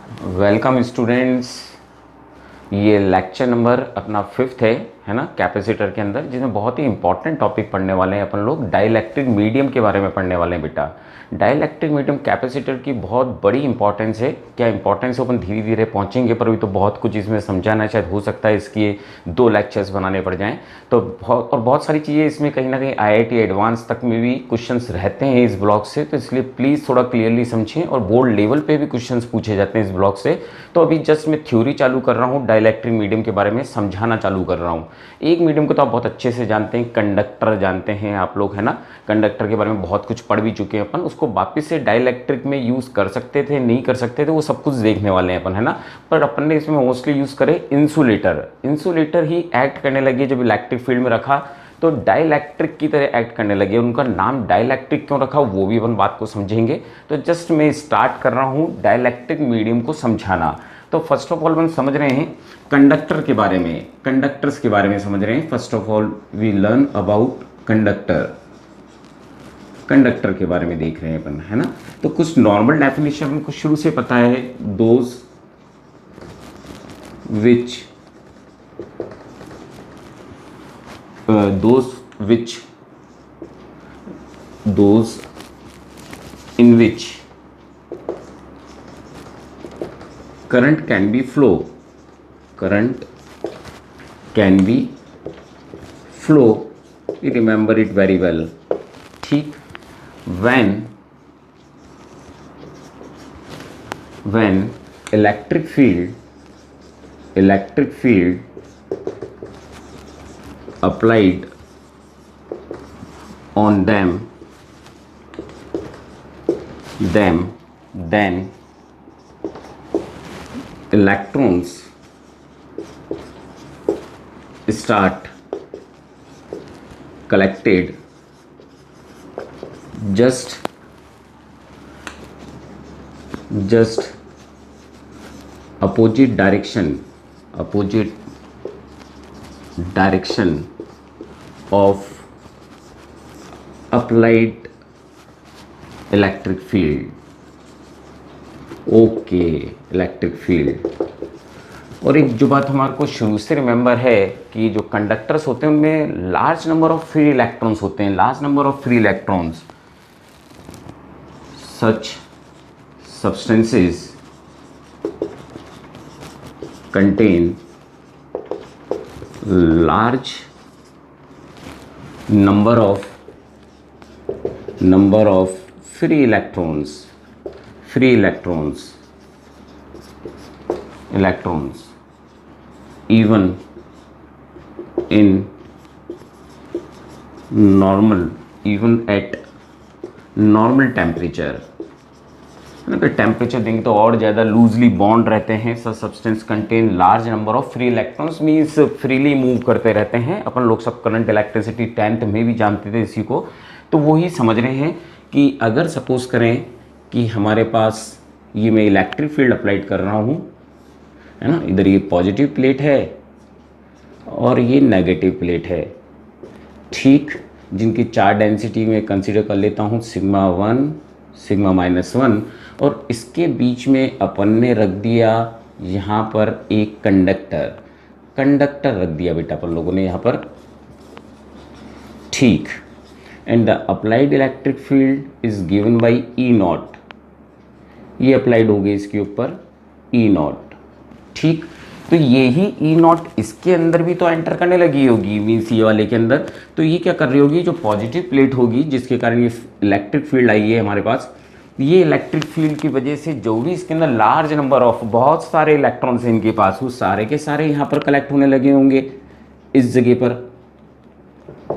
Welcome students. ये lecture number अपना 5th है ना, कैपेसिटर के अंदर, जिसमें बहुत ही इंपॉर्टेंट टॉपिक पढ़ने वाले हैं अपन लोग। डाइलेक्ट्रिक मीडियम के बारे में पढ़ने वाले हैं बेटा। डाइलेक्ट्रिक मीडियम कैपेसिटर की बहुत बड़ी इंपॉर्टेंस है। क्या इंपॉर्टेंस है अपन धीरे धीरे पहुंचेंगे, पर अभी तो बहुत कुछ इसमें समझाना है। शायद हो सकता है इसकी 2 लेक्चर्स बनाने पड़ जाएं। तो बहुत सारी चीज़ें इसमें कहीं ना कहीं आईआईटी एडवांस तक में भी क्वेश्चंस रहते हैं इस ब्लॉक से, तो इसलिए प्लीज़ थोड़ा क्लियरली समझें। और बोर्ड लेवल पे भी क्वेश्चंस पूछे जाते हैं इस ब्लॉक से। तो अभी जस्ट मैं थ्योरी चालू कर रहा हूँ, डाइलेक्ट्रिक मीडियम के बारे में समझाना चालू कर रहा हूँ। एक मीडियम को तो आप बहुत अच्छे से जानते हैं, कंडक्टर जानते हैं आप लोग, है ना। कंडक्टर के बारे में बहुत कुछ पढ़ भी चुके हैं अपन। उसको वापस से डाइलेक्ट्रिक में यूज़ कर सकते थे, नहीं कर सकते थे, वो सब कुछ देखने वाले हैं अपन, है ना। पर अपन ने इसमें मोस्टली यूज़ करे इंसुलेटर। इंसुलेटर ही एक्ट करने लगे जब इलेक्ट्रिक फील्ड में रखा, तो डाइलेक्ट्रिक की तरह एक्ट करने लगे। उनका नाम डाइलेक्ट्रिक क्यों रखा वो भी अपन बात को समझेंगे। तो जस्ट मैं स्टार्ट कर रहा हूँ डाइलेक्ट्रिक मीडियम को समझाना। तो फर्स्ट ऑफ ऑल अपन समझ रहे हैं कंडक्टर के बारे में, कंडक्टर्स के बारे में समझ रहे हैं। First of all we learn about conductor. Conductor के बारे में देख रहे हैं अपन, है ना। तो कुछ नॉर्मल डेफिनेशन हमको शुरू से पता है। Those which those in which current can be flow, you remember it very well, ठीक। when electric field applied on them, then electrons start collected just opposite direction of applied electric field. Okay, electric field. और एक जो बात हमारे को शुरू से remember है कि जो कंडक्टर्स होते हैं उनमें large number of free electrons होते हैं, large number of free electrons. Such substances contain large number of free electrons even at normal temperature। अगर टेम्परेचर देंगे तो और ज़्यादा लूजली बॉन्ड रहते हैं। सब substance contain large number of free electrons, means freely move करते रहते हैं। अपन लोग सब करंट इलेक्ट्रिसिटी 10th में भी जानते थे इसी को। तो वही समझ रहे हैं कि अगर सपोज करें कि हमारे पास ये मैं इलेक्ट्रिक फील्ड अप्लाइड कर रहा हूँ, है ना। इधर ये पॉजिटिव प्लेट है और ये नेगेटिव प्लेट है, ठीक। जिनकी चार्ज डेंसिटी में कंसिडर कर लेता हूँ सिग्मा 1 सिग्मा -1। और इसके बीच में अपन ने रख दिया यहाँ पर एक कंडक्टर रख दिया बेटा अपन लोगों ने यहाँ पर, ठीक। And the applied electric field is given by E0। ये अप्लाइड हो गई इसके ऊपर E0, ठीक। तो यही E0 इसके अंदर भी तो एंटर करने लगी होगी, मीन्स ये वाले के अंदर। तो ये क्या कर रही होगी, जो पॉजिटिव प्लेट होगी जिसके कारण ये इलेक्ट्रिक फील्ड आई है हमारे पास, ये इलेक्ट्रिक फील्ड की वजह से जो भी इसके अंदर लार्ज नंबर ऑफ बहुत सारे इलेक्ट्रॉन्स हैं इनके पास, वो सारे के सारे यहाँ पर कलेक्ट होने लगे होंगे इस जगह पर,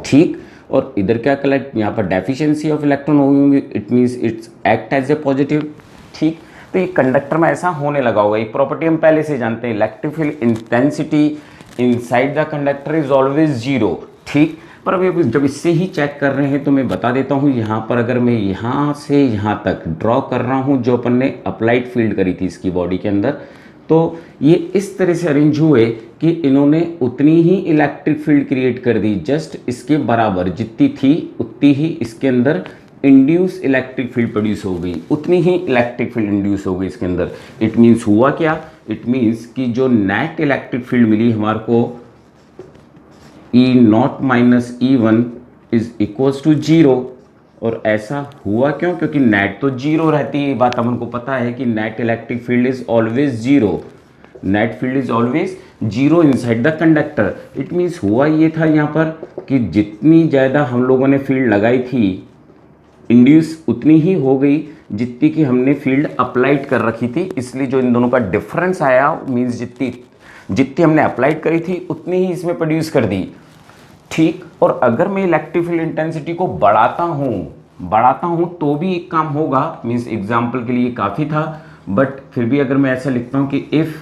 ठीक। और इधर क्या कलेक्ट, यहाँ पर डेफिशिएंसी ऑफ इलेक्ट्रॉन होंगे, it means it's act as a positive, ठीक। तो ये कंडक्टर में ऐसा होने लगा होगा। ये प्रॉपर्टी हम पहले से जानते हैं, electric field intensity inside the conductor is always 0, ठीक। पर अभी जब इससे ही चेक कर रहे हैं तो मैं बता देता हूँ, यहाँ पर अगर मैं यहाँ से यहाँ तक ड्रॉ कर रहा हूँ जो अपन ने अप्लाइड फील्ड करी थी इसकी बॉडी के अंदर, तो ये इस तरह से अरेंज हुए कि इन्होंने उतनी ही इलेक्ट्रिक फील्ड क्रिएट कर दी, जस्ट इसके बराबर जितनी थी उतनी ही इसके अंदर इंड्यूस इलेक्ट्रिक फील्ड प्रोड्यूस हो गई, उतनी ही इलेक्ट्रिक फील्ड इंड्यूस हो गई इसके अंदर। इट मीन्स हुआ क्या, इट मीन्स कि जो नेट इलेक्ट्रिक फील्ड मिली हमारे को E naught minus E one is equals to zero. और ऐसा हुआ क्यों, क्योंकि नेट तो जीरो रहती है, बात अपन को पता है कि net electric field is always zero, net field is always zero inside the conductor. It means हुआ ये था यहाँ पर कि जितनी ज़्यादा हम लोगों ने फील्ड लगाई थी इंड्यूस उतनी ही हो गई जितनी कि हमने फील्ड अप्लाइड कर रखी थी। इसलिए जो इन दोनों का डिफरेंस आया मीन्स जितनी जितनी हमने अप्लाइड करी थी उतनी ही इसमें प्रोड्यूस कर दी। ठीक, और अगर मैं इलेक्ट्रिक फील्ड इंटेंसिटी को बढ़ाता हूँ तो भी एक काम होगा, मीन्स एग्जाम्पल के लिए काफ़ी था, बट फिर भी अगर मैं ऐसा लिखता हूँ कि if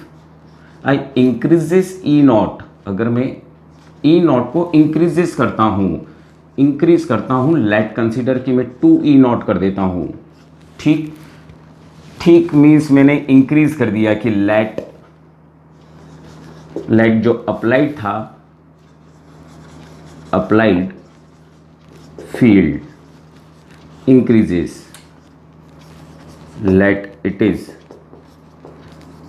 I increases E not, अगर मैं ई नॉट को इंक्रीज करता हूँ, लेट कंसीडर कि मैं 2 ई नॉट कर देता हूँ। ठीक मीन्स मैंने इंक्रीज कर दिया कि लेट जो अप्लाइड था, applied field increases, let it is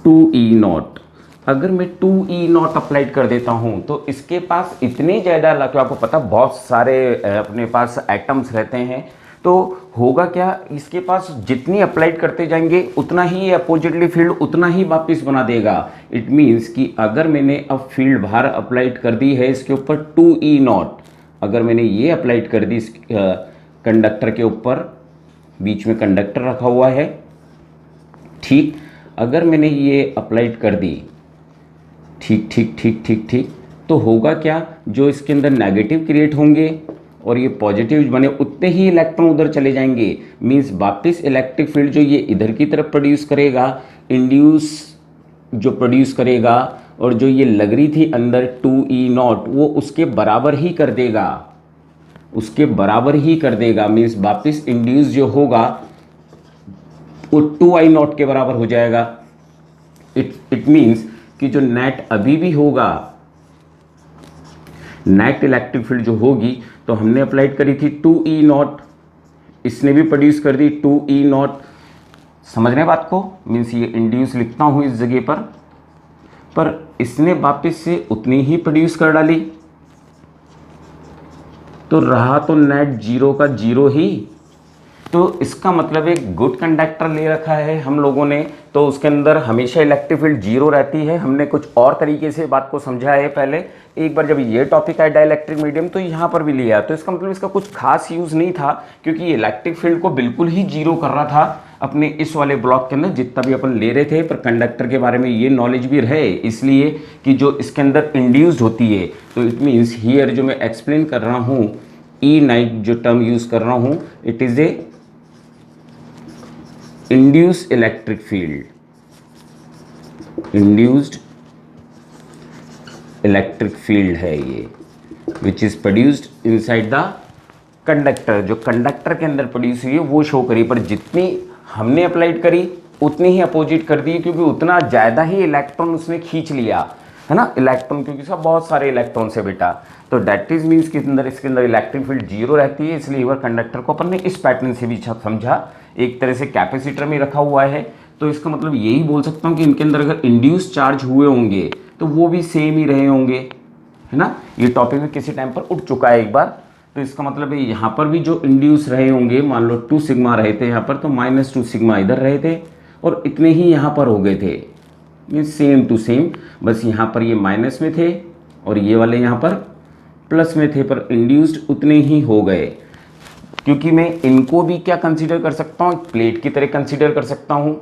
2 E not. अगर मैं 2 ई नॉट अप्लाइड कर देता हूं तो इसके पास इतने ज़्यादा, आपको पता बहुत सारे अपने पास एटम्स रहते हैं, तो होगा क्या, इसके पास जितनी अप्लाइड करते जाएंगे उतना ही अपोजिटली फील्ड उतना ही वापस बना देगा। इट मीन्स कि अगर मैंने अब फील्ड बाहर अप्लाइड कर दी है इसके ऊपर 2 ई नॉट, अगर मैंने ये अप्लाइड कर दी इस कंडक्टर के ऊपर, बीच में कंडक्टर रखा हुआ है, ठीक, अगर मैंने ये अप्लाइड कर दी, ठीक, तो होगा क्या, जो इसके अंदर नेगेटिव क्रिएट होंगे और ये पॉजिटिव बने उतने ही इलेक्ट्रॉन उधर चले जाएंगे। मीन्स वापस इलेक्ट्रिक फील्ड जो ये इधर की तरफ प्रोड्यूस करेगा, इंड्यूस जो प्रोड्यूस करेगा, और जो ये लग रही थी अंदर 2 ई नॉट, वो उसके बराबर ही कर देगा, मीन्स वापस इंड्यूस जो होगा वो 2 आई नॉट के बराबर हो जाएगा। इट मीन्स कि जो नेट अभी भी होगा, नेट इलेक्ट्रिक फील्ड जो होगी, तो हमने अप्लाइड करी थी 2 ई नॉट, इसने भी प्रोड्यूस कर दी 2 ई नॉट। समझ रहे हैं बात को, मीन्स ये इंड्यूस लिखता हूं इस जगह पर इसने वापस से उतनी ही प्रोड्यूस कर डाली, तो रहा तो नेट जीरो का जीरो ही। तो इसका मतलब एक गुड कंडक्टर ले रखा है हम लोगों ने, तो उसके अंदर हमेशा इलेक्ट्रिक फील्ड जीरो रहती है। हमने कुछ और तरीके से बात को समझा है पहले, एक बार जब ये टॉपिक आया डाइलेक्ट्रिक मीडियम तो यहाँ पर भी लिया, तो इसका मतलब इसका कुछ खास यूज़ नहीं था, क्योंकि इलेक्ट्रिक फील्ड को बिल्कुल ही जीरो कर रहा था अपने इस वाले ब्लॉक के अंदर जितना भी अपन ले रहे थे। पर कंडक्टर के बारे में ये नॉलेज भी रहे, इसलिए कि जो इसके अंदर इंड्यूस्ड होती है, तो इट मीन्स हियर जो मैं एक्सप्लेन कर रहा हूँ, ई नाइट जो टर्म यूज़ कर रहा हूँ, it is a induced electric field, induced electric field है ये, which is produced inside the conductor. जो कंडक्टर के अंदर प्रोड्यूस हुई है वो शो करी, पर जितनी हमने अप्लाइड करी उतनी ही अपोजिट कर दी, क्योंकि उतना ज़्यादा ही इलेक्ट्रॉन उसने खींच लिया है ना, इलेक्ट्रॉन, क्योंकि सब बहुत सारे इलेक्ट्रॉन से बेटा। तो डेट इज मीन्स के अंदर इसके अंदर इलेक्ट्रिक फील्ड जीरो रहती है, इसलिए इवर कंडक्टर को अपन ने इस पैटर्न से भी समझा, एक तरह से कैपेसिटर में रखा हुआ है। तो इसका मतलब यही बोल सकता हूँ कि इनके अंदर अगर इंड्यूस चार्ज हुए होंगे तो वो भी सेम ही रहे होंगे, है ना। ये टॉपिक में किसी टाइम पर उठ चुका है एक बार, तो इसका मतलब है यहाँ पर भी जो इंड्यूस रहे होंगे, मान लो 2 सिग्मा रहे थे यहाँ पर, तो -2 सिग्मा इधर रहे थे और इतने ही यहाँ पर हो गए थे, ये सेम टू सेम, बस यहाँ पर ये माइनस में थे और ये वाले यहाँ पर प्लस में थे, पर इंड्यूस्ड उतने ही हो गए। क्योंकि मैं इनको भी क्या कंसीडर कर सकता हूँ, प्लेट की तरह कंसीडर कर सकता हूँ,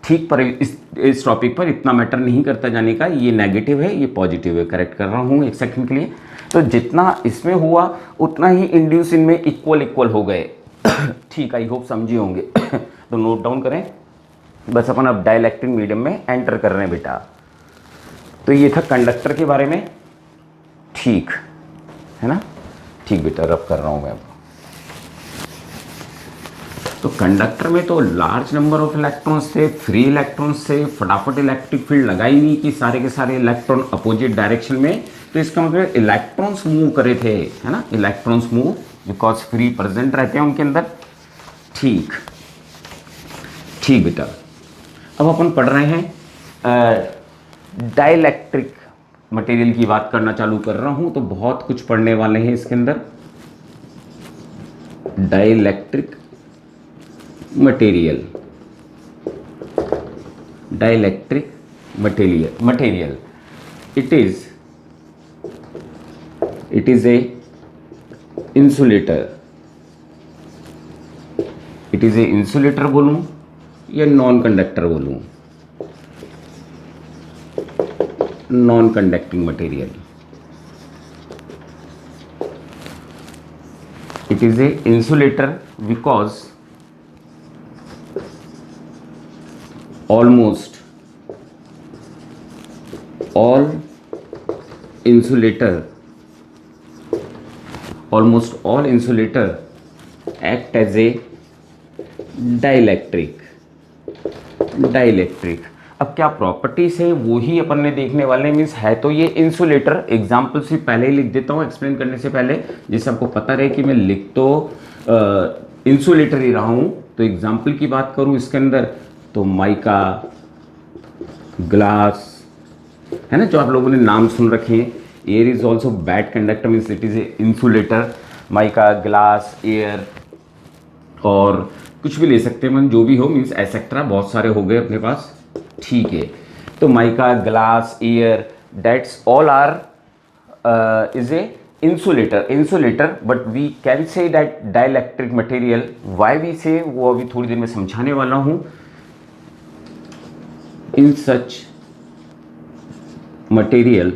ठीक। पर इस टॉपिक पर इतना मैटर नहीं करता जाने का, ये नेगेटिव है ये पॉजिटिव है, करेक्ट कर रहा हूँ एक सेकंड के लिए। तो जितना इसमें हुआ उतना ही इंड्यूस इनमें इक्वल हो गए। ठीक, आई होप समझे होंगे। तो नोट डाउन करें, बस अपन अब डाइलेक्ट्रिक मीडियम में एंटर कर रहे हैं बेटा। तो ये था कंडक्टर के बारे में, ठीक है ना, ठीक बेटा, रब कर रहा हूँ मैं अब। तो कंडक्टर में तो लार्ज नंबर ऑफ इलेक्ट्रॉन्स थे, फ्री इलेक्ट्रॉन्स थे, फटाफट इलेक्ट्रिक फील्ड लगाई नहीं कि सारे के सारे इलेक्ट्रॉन अपोजिट डायरेक्शन में। तो इसका मतलब इलेक्ट्रॉन्स मूव करे थे, है ना, electrons move because free present रहते हैं उनके अंदर। ठीक ठीक बेटा, अब अपन पढ़ रहे हैं डाइलेक्ट्रिक मटेरियल की बात करना चालू कर रहा हूं, तो बहुत कुछ पढ़ने वाले हैं इसके अंदर। Dielectric material, dielectric material it is a insulator. It is a insulator बोलूं या नॉन कंडक्टर बोलूं? Non conducting material. It is a insulator because almost all insulator act as a dielectric। अब क्या प्रॉपर्टीज है वो ही अपन ने देखने वाले। मीन्स है तो ये इंसुलेटर, एग्जाम्पल से पहले ही लिख देता हूँ एक्सप्लेन करने से पहले, जिससे आपको पता रहे कि मैं लिख तो इंसुलेटर ही रहा हूँ। तो एग्जाम्पल की बात करूँ इसके अंदर तो माइका, ग्लास, है ना, जो आप लोगों ने नाम सुन रखे हैं। Air is also bad conductor, means it is a insulator. Mica, glass, air और कुछ भी ले सकते हैं मन, जो भी हो, मीन्स एसेक्ट्रा बहुत सारे हो गए अपने पास। ठीक है, तो mica, glass, air, that's all are is a insulator, but we can say that dielectric material, why we say, वो अभी थोड़ी देर में समझाने वाला हूँ। In such material,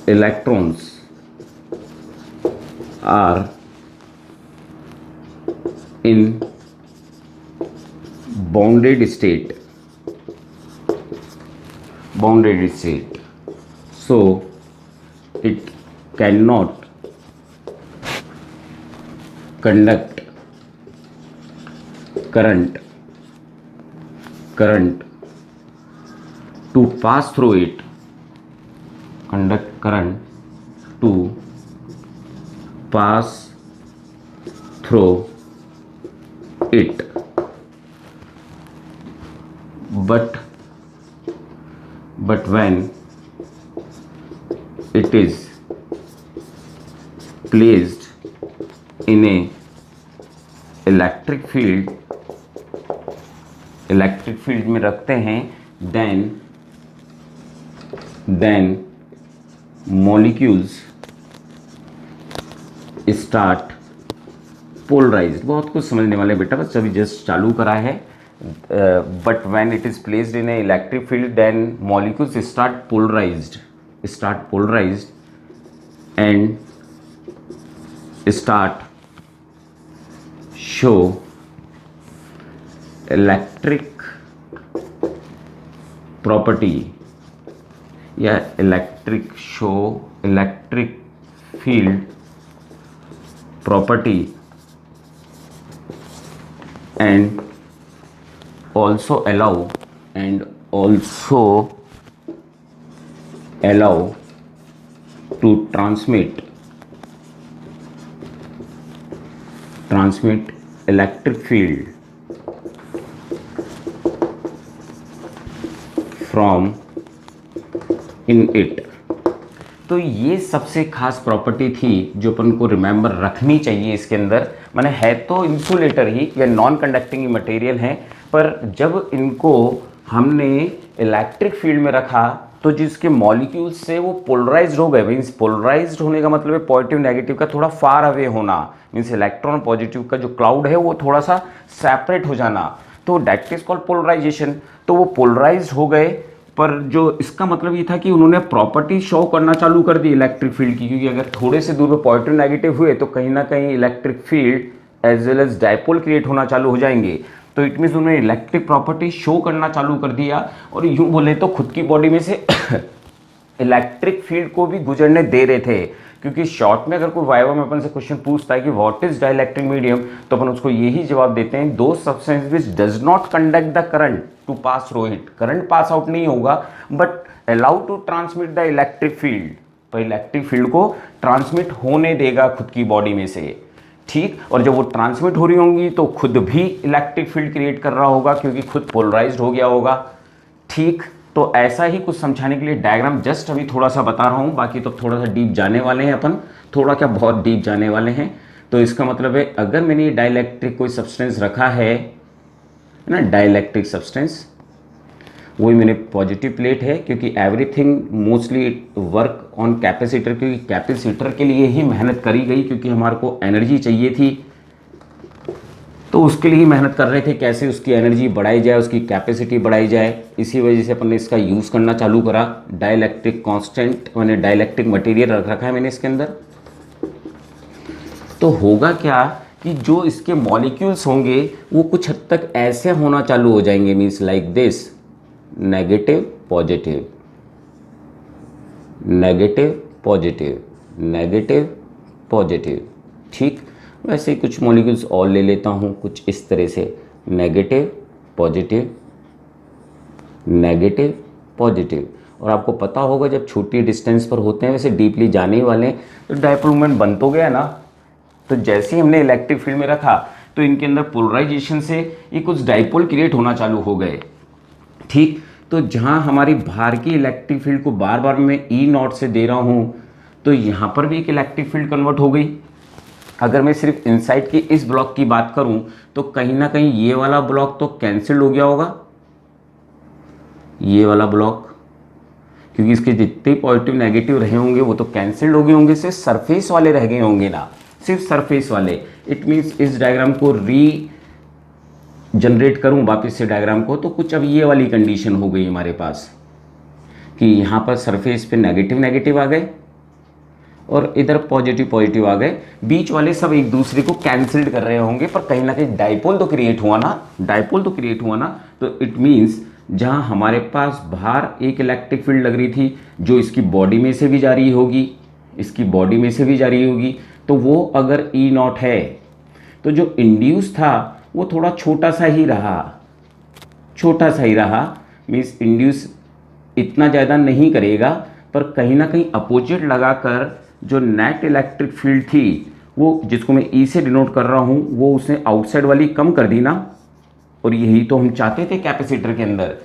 electrons are in bounded state, so it cannot conduct current to pass through it, conduct current to pass through it, but when it is placed in a electric field में रखते हैं, then molecules start polarized। बहुत कुछ समझने वाले बेटा, बस अभी जस्ट चालू करा है। but when it is placed in a electric field, then molecules start polarized and start show electric property या electric field property and also allow to transmit electric field from in it। तो ये सबसे खास property थी जो अपन को remember रखनी चाहिए इसके अंदर। माने है तो इंसुलेटर ही या नॉन कंडक्टिंग मटेरियल है, पर जब इनको हमने इलेक्ट्रिक फील्ड में रखा तो जिसके मॉलिक्यूल्स से वो पोलराइज्ड हो गए। मीन्स पोलराइज्ड होने का मतलब है पॉजिटिव नेगेटिव का थोड़ा फार अवे होना। मीन्स इलेक्ट्रॉन पॉजिटिव का जो क्लाउड है वो थोड़ा सा सेपरेट हो जाना, तो दैट इज कॉल्ड पोलराइजेशन। तो वो पोलराइज्ड हो गए, पर जो इसका मतलब ये था कि उन्होंने प्रॉपर्टी शो करना चालू कर दी इलेक्ट्रिक फील्ड की, क्योंकि अगर थोड़े से दूर पे पॉजिटिव नेगेटिव हुए तो कहीं ना कहीं electric field as well as dipole create होना चालू हो जाएंगे। तो इट मीन्स उन्होंने इलेक्ट्रिक प्रॉपर्टी शो करना चालू कर दिया, और यूं बोले तो खुद की बॉडी में से इलेक्ट्रिक फील्ड को भी गुजरने दे रहे थे। क्योंकि शॉर्ट में अगर कोई वाइवा में अपन से क्वेश्चन पूछता है कि व्हाट इज डाइलेक्ट्रिक मीडियम, तो अपन उसको यही जवाब देते हैं, दो substance which does not conduct the current to pass through it. Current pass out नहीं होगा, but allow to transmit the electric field, तो इलेक्ट्रिक फील्ड को ट्रांसमिट होने देगा खुद की बॉडी में से। ठीक। और जब वो ट्रांसमिट हो रही होंगी तो खुद भी इलेक्ट्रिक फील्ड क्रिएट कर रहा होगा क्योंकि खुद पोलराइज्ड हो गया होगा, ठीक। तो ऐसा ही कुछ समझाने के लिए डायग्राम जस्ट अभी थोड़ा सा बता रहा हूँ, बाकी तो थोड़ा सा डीप जाने वाले हैं अपन, थोड़ा क्या बहुत डीप जाने वाले हैं। तो इसका मतलब है अगर मैंने ये डाइलेक्ट्रिक कोई सब्सटेंस रखा है ना, डाइलेक्ट्रिक सब्सटेंस, वही मैंने पॉजिटिव प्लेट है क्योंकि everything mostly work on capacitor, क्योंकि कैपेसिटर के लिए ही मेहनत करी गई क्योंकि हमारे को एनर्जी चाहिए थी, तो उसके लिए ही मेहनत कर रहे थे कैसे उसकी एनर्जी बढ़ाई जाए, उसकी कैपेसिटी बढ़ाई जाए। इसी वजह से अपन ने इसका यूज़ करना चालू करा। डाइलेक्ट्रिक कांस्टेंट मैंने डाइलेक्ट्रिक मटेरियल रख रखा है मैंने इसके अंदर। तो होगा क्या कि जो इसके मॉलिक्यूल्स होंगे वो कुछ हद तक ऐसे होना चालू हो जाएंगे, means like this, negative positive, negative positive, negative positive, ठीक। वैसे ही कुछ मॉलिक्यूल्स और ले लेता हूँ कुछ इस तरह से, नेगेटिव पॉजिटिव, नेगेटिव पॉजिटिव। और आपको पता होगा जब छोटी डिस्टेंस पर होते हैं, वैसे डीपली जाने ही वाले हैं, तो डायपोल मोमेंट बन तो गया ना। तो जैसे ही हमने इलेक्ट्रिक फील्ड में रखा तो इनके अंदर पोलराइजेशन से ये कुछ डायपोल क्रिएट होना चालू हो गए, ठीक। तो जहाँ हमारी बाहर की इलेक्ट्रिक फील्ड को बार बार मैं ई नॉट से दे रहा हूँ, तो यहाँ पर भी एक इलेक्ट्रिक फील्ड कन्वर्ट हो गई। अगर मैं सिर्फ इनसाइड के इस ब्लॉक की बात करूं तो कहीं ना कहीं ये वाला ब्लॉक तो कैंसिल्ड हो गया होगा, ये वाला ब्लॉक, क्योंकि इसके जितने पॉजिटिव नेगेटिव रहे होंगे वो तो कैंसिल्ड हो गए होंगे, सिर्फ सरफेस वाले रह गए होंगे ना, सिर्फ सरफेस वाले। इट मीन्स इस डायग्राम को री जनरेट करूं वापस से डायग्राम को, तो कुछ अब ये वाली कंडीशन हो गई हमारे पास कि यहाँ पर सरफेस पे नेगेटिव नेगेटिव आ गए और इधर पॉजिटिव पॉजिटिव आ गए, बीच वाले सब एक दूसरे को कैंसिल्ड कर रहे होंगे, पर कहीं ना कहीं डाइपोल तो क्रिएट हुआ ना, डाइपोल तो क्रिएट हुआ ना। तो इट मीन्स जहाँ हमारे पास बाहर एक इलेक्ट्रिक फील्ड लग रही थी जो इसकी बॉडी में से भी जा रही होगी, इसकी बॉडी में से भी जा रही होगी, तो वो अगर ई नॉट है तो जो इंड्यूस था वो थोड़ा छोटा सा ही रहा, छोटा सा ही रहा, मीन्स इंड्यूस इतना ज़्यादा नहीं करेगा, पर कहीं ना कहीं अपोजिट लगाकर जो नेट इलेक्ट्रिक फील्ड थी वो, जिसको मैं ई से डिनोट कर रहा हूँ, वो उसने आउटसाइड वाली कम कर दी ना। और यही तो हम चाहते थे कैपेसिटर के अंदर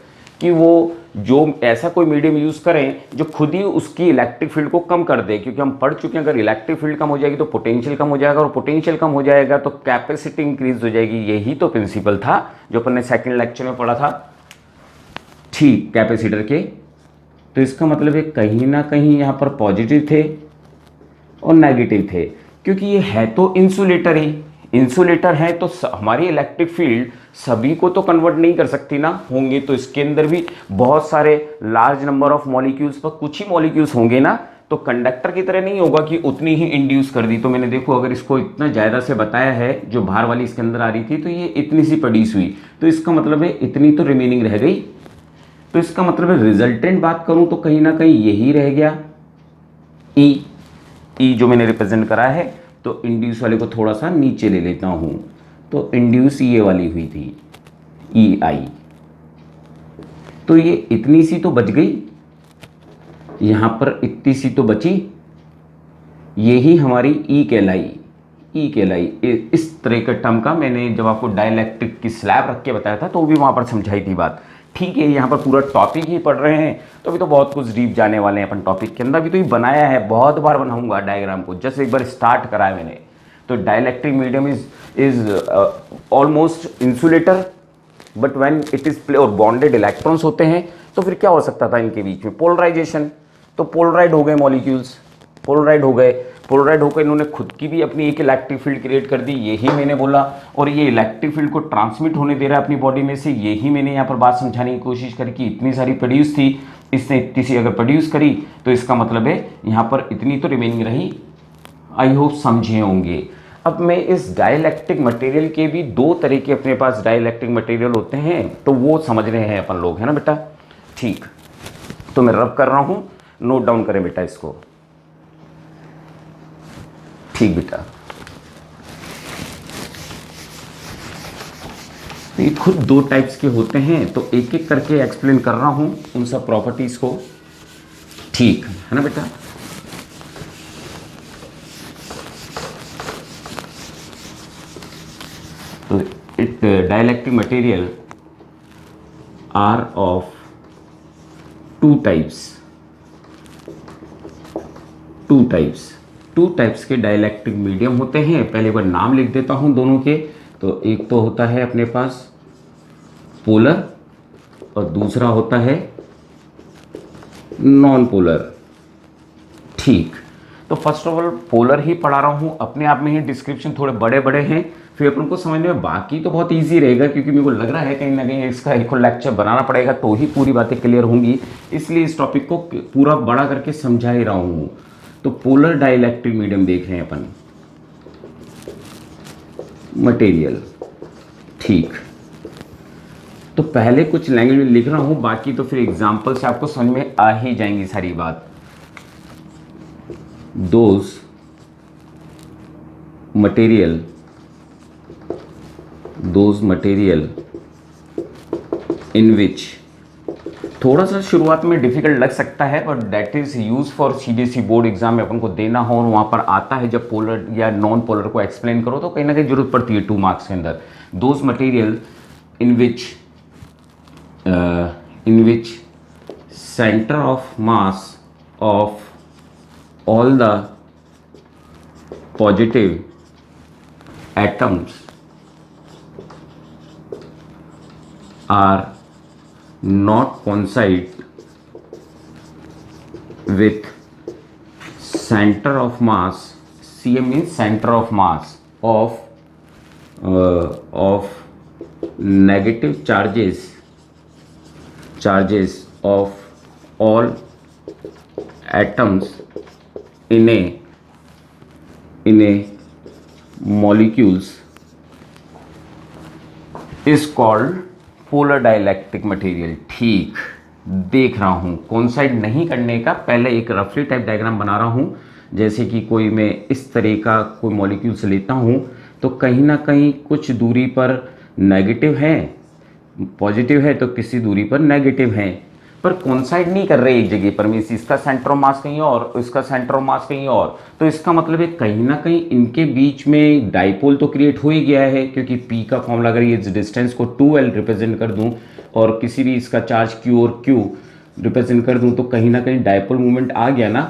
कि वो जो ऐसा कोई मीडियम यूज़ करें जो खुद ही उसकी इलेक्ट्रिक फील्ड को कम कर दे, क्योंकि हम पढ़ चुके हैं अगर इलेक्ट्रिक फील्ड कम हो जाएगी तो पोटेंशियल कम हो जाएगा, और पोटेंशियल कम हो जाएगा तो कैपेसिटी इंक्रीज हो जाएगी। यही तो प्रिंसिपल था जो अपन ने सेकेंड लेक्चर में पढ़ा था, ठीक, कैपेसिटर के। तो इसका मतलब है कहीं ना कहीं यहाँ पर पॉजिटिव थे और नेगेटिव थे, क्योंकि ये है तो इंसुलेटर ही, इंसुलेटर है तो हमारी इलेक्ट्रिक फील्ड सभी को तो कन्वर्ट नहीं कर सकती ना, होंगे तो इसके अंदर भी बहुत सारे लार्ज नंबर ऑफ मॉलिक्यूल्स, पर कुछ ही मॉलिक्यूल्स होंगे ना, तो कंडक्टर की तरह नहीं होगा कि उतनी ही इंड्यूस कर दी। तो मैंने देखो अगर इसको इतना ज़्यादा से बताया है, जो बाहर वाली इसके अंदर आ रही थी, तो ये इतनी सी प्रोड्यूस हुई, तो इसका मतलब है इतनी तो रिमेनिंग रह गई। तो इसका मतलब है रिजल्टेंट बात करूं तो कहीं ना कहीं यही रह गया, ई जो मैंने रिप्रेजेंट करा है। तो इंड्यूस वाले को थोड़ा सा नीचे ले लेता हूं, तो इंड्यूस ये वाली हुई थी ई आई, तो ये इतनी सी तो बच गई, यहां पर इतनी सी तो बची, यही हमारी ई कहलाई, ई कहलाई। इस तरह के टर्म का मैंने जब आपको डाइलेक्ट्रिक की स्लैब रख के बताया था तो वो भी वहां पर समझाई थी बात, ठीक है। यहाँ पर पूरा टॉपिक ही पढ़ रहे हैं तो अभी तो बहुत कुछ डीप जाने वाले हैं अपन टॉपिक के अंदर। अभी तो ये बनाया है, बहुत बार बनाऊंगा डायग्राम को, जस्ट एक बार स्टार्ट करा है मैंने। तो dielectric medium is almost insulator, but when it is play और बॉन्डेड इलेक्ट्रॉन्स होते हैं तो फिर क्या हो सकता था इनके बीच में, पोलराइजेशन। तो पोलराइड हो गए मॉलिक्यूल्स, पोलराइड हो गए, पोलराइड होकर इन्होंने खुद की भी अपनी एक इलेक्ट्रिक फील्ड क्रिएट कर दी, यही मैंने बोला। और ये इलेक्ट्रिक फील्ड को ट्रांसमिट होने दे रहा है अपनी बॉडी में से, यही मैंने यहाँ पर बात समझाने की कोशिश करी कि इतनी सारी प्रोड्यूस थी, इसने इतनी सी अगर प्रोड्यूस करी तो इसका मतलब है यहाँ पर इतनी तो रिमेनिंग रही। आई होप समझे होंगे। अब मैं इस डाइलेक्ट्रिक मटेरियल के भी दो तरह के अपने पास डाइलेक्ट्रिक मटेरियल होते हैं, तो वो समझ रहे हैं अपन लोग, है ना बेटा, ठीक। तो मैं रब कर रहा हूँ, नोट डाउन करें बेटा इसको, ठीक बेटा। ये खुद दो टाइप्स के होते हैं, तो एक एक करके एक्सप्लेन कर रहा हूं उन सब प्रॉपर्टीज को, ठीक है ना बेटा। Dielectric material are of two types के डाइलेक्ट्रिक मीडियम होते हैं। पहले एक बार नाम लिख देता हूं दोनों के। तो एक तो होता है अपने पास पोलर और दूसरा होता है नॉन पोलर। ठीक, तो फर्स्ट ऑफ ऑल पोलर ही पढ़ा रहा हूँ, अपने आप में ही डिस्क्रिप्शन थोड़े बड़े बड़े हैं, फिर अपन को समझने में बाकी तो बहुत इजी रहेगा, क्योंकि मेरे को लग रहा है कहीं ना कहीं इसका एक लेक्चर बनाना पड़ेगा तो ही पूरी बातें क्लियर होंगी, इसलिए इस टॉपिक को पूरा बड़ा करके समझा ही रहा हूँ। तो पोलर डाइलेक्ट्रिक मीडियम देख रहे हैं अपन, मटेरियल। ठीक, तो पहले कुछ लैंग्वेज में लिख रहा हूँ, बाकी तो फिर एग्जाम्पल से आपको समझ में आ ही जाएंगी सारी बात। those material in which, थोड़ा सा शुरुआत में डिफिकल्ट लग सकता है, but that is use for CBSE board exam में अपन को देना हो, और वहाँ पर आता है जब पोलर या नॉन पोलर को एक्सप्लेन करो तो कहीं ना कहीं जरूरत पड़ती है 2 मार्क्स के अंदर। Those material in which centre of mass of all the positive atoms are not coincide with center of mass. CM means center of mass of negative charges of all atoms in a molecules is called polar dielectric material। ठीक, देख रहा हूं coincide नहीं करने का, पहले एक रफली टाइप डायग्राम बना रहा हूं, जैसे कि कोई मैं इस तरह का कोई मॉलिक्यूल्स लेता हूं तो कहीं ना कहीं कुछ दूरी पर नेगेटिव है, पॉजिटिव है तो किसी दूरी पर नेगेटिव है, पर कोइंसाइड नहीं कर रहे एक जगह पर। मीन्स इसका सेंटर ऑफ मास कहीं और, इसका सेंटर ऑफ मास कहीं और, तो इसका मतलब है कहीं ना कहीं इनके बीच में डाइपोल तो क्रिएट हो ही गया है, क्योंकि P का फॉर्मूला अगर ये डिस्टेंस को 2L रिप्रेजेंट कर दूं और किसी भी इसका चार्ज Q और Q रिप्रेजेंट कर दूं तो कहीं ना कहीं डाइपोल मूवमेंट आ गया ना,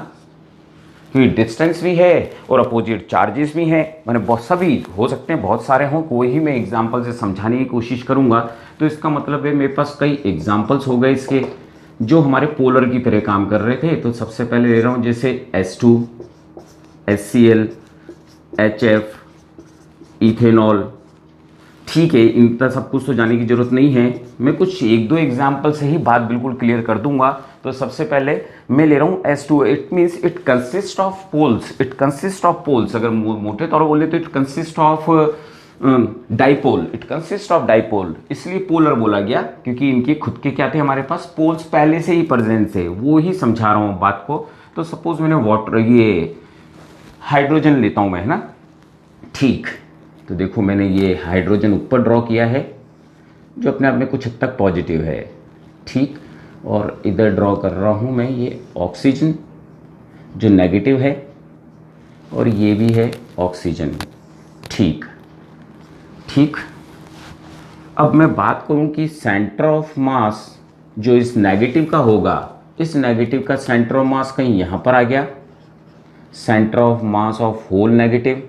क्योंकि डिस्टेंस भी है और अपोजिट चार्जेस भी हैं। मैंने बहुत सभी हो सकते हैं, बहुत सारे हों, कोई ही मैं एग्जाम्पल से समझाने की कोशिश करूंगा। तो इसका मतलब है मेरे पास कई एग्जाम्पल्स हो गए इसके जो हमारे पोलर की तरह काम कर रहे थे। तो सबसे पहले ले रहा हूं जैसे H2, HCl, HF, इथेनॉल। ठीक है, इनका सब कुछ तो जाने की जरूरत नहीं है, मैं कुछ 1-2 एग्जाम्पल से ही बात बिल्कुल क्लियर कर दूंगा। तो सबसे पहले मैं ले रहा हूं H2, it means it consist of poles, अगर मोटे तौर पर बोले तो it consist of dipole, it consist of dipole. इसलिए पोलर बोला गया क्योंकि इनके खुद के क्या थे, हमारे पास पोल्स पहले से ही प्रेजेंट थे, वो ही समझा रहा हूँ बात को। तो सपोज मैंने वाटर, ये हाइड्रोजन लेता हूँ मैं, है ना। ठीक, तो देखो मैंने ये हाइड्रोजन ऊपर ड्रॉ किया है जो अपने आप में कुछ हद तक पॉजिटिव है। ठीक, और इधर ड्रॉ कर रहा हूँ मैं ये ऑक्सीजन जो नेगेटिव है, और ये भी है ऑक्सीजन। ठीक, अब मैं बात करूं कि सेंटर ऑफ मास जो इस नेगेटिव का होगा, इस नेगेटिव का सेंटर ऑफ मास कहीं यहां पर आ गया, centre of mass of whole negative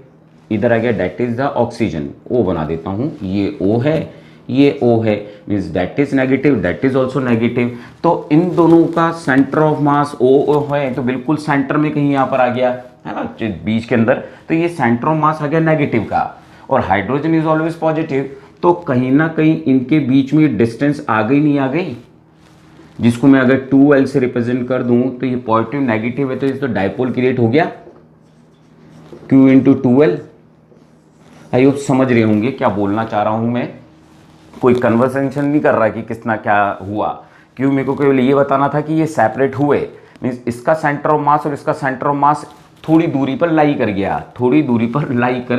इधर आ गया, that is the oxygen. O बना देता हूं, ये O है, ये O है, means that is negative, that is also negative. तो इन दोनों का सेंटर ऑफ मास O है, तो बिल्कुल सेंटर में कहीं यहाँ पर आ गया है ना, बीच के अंदर। तो ये सेंटर ऑफ मास आ गया नेगेटिव का, और हाइड्रोजन इज ऑलवेज पॉजिटिव, तो कहीं ना कहीं इनके बीच में डिस्टेंस आ गई, नहीं आ गई, जिसको मैं अगर 2L से रिप्रेजेंट कर दूं तो ये पॉजिटिव नेगेटिव है, तो इस तो डाइपोल क्रिएट हो गया Q into 2L। I hope समझ रहे होंगे क्या बोलना चाह रहा हूं मैं, कोई कन्वर्सेशन नहीं कर रहा कि कितना क्या हुआ, क्यों मेरे को केवल ये बताना था कि ये सेपरेट हुए, मीन्स इसका सेंटर ऑफ मास और इसका सेंटर ऑफ मास थोड़ी दूरी पर लाई कर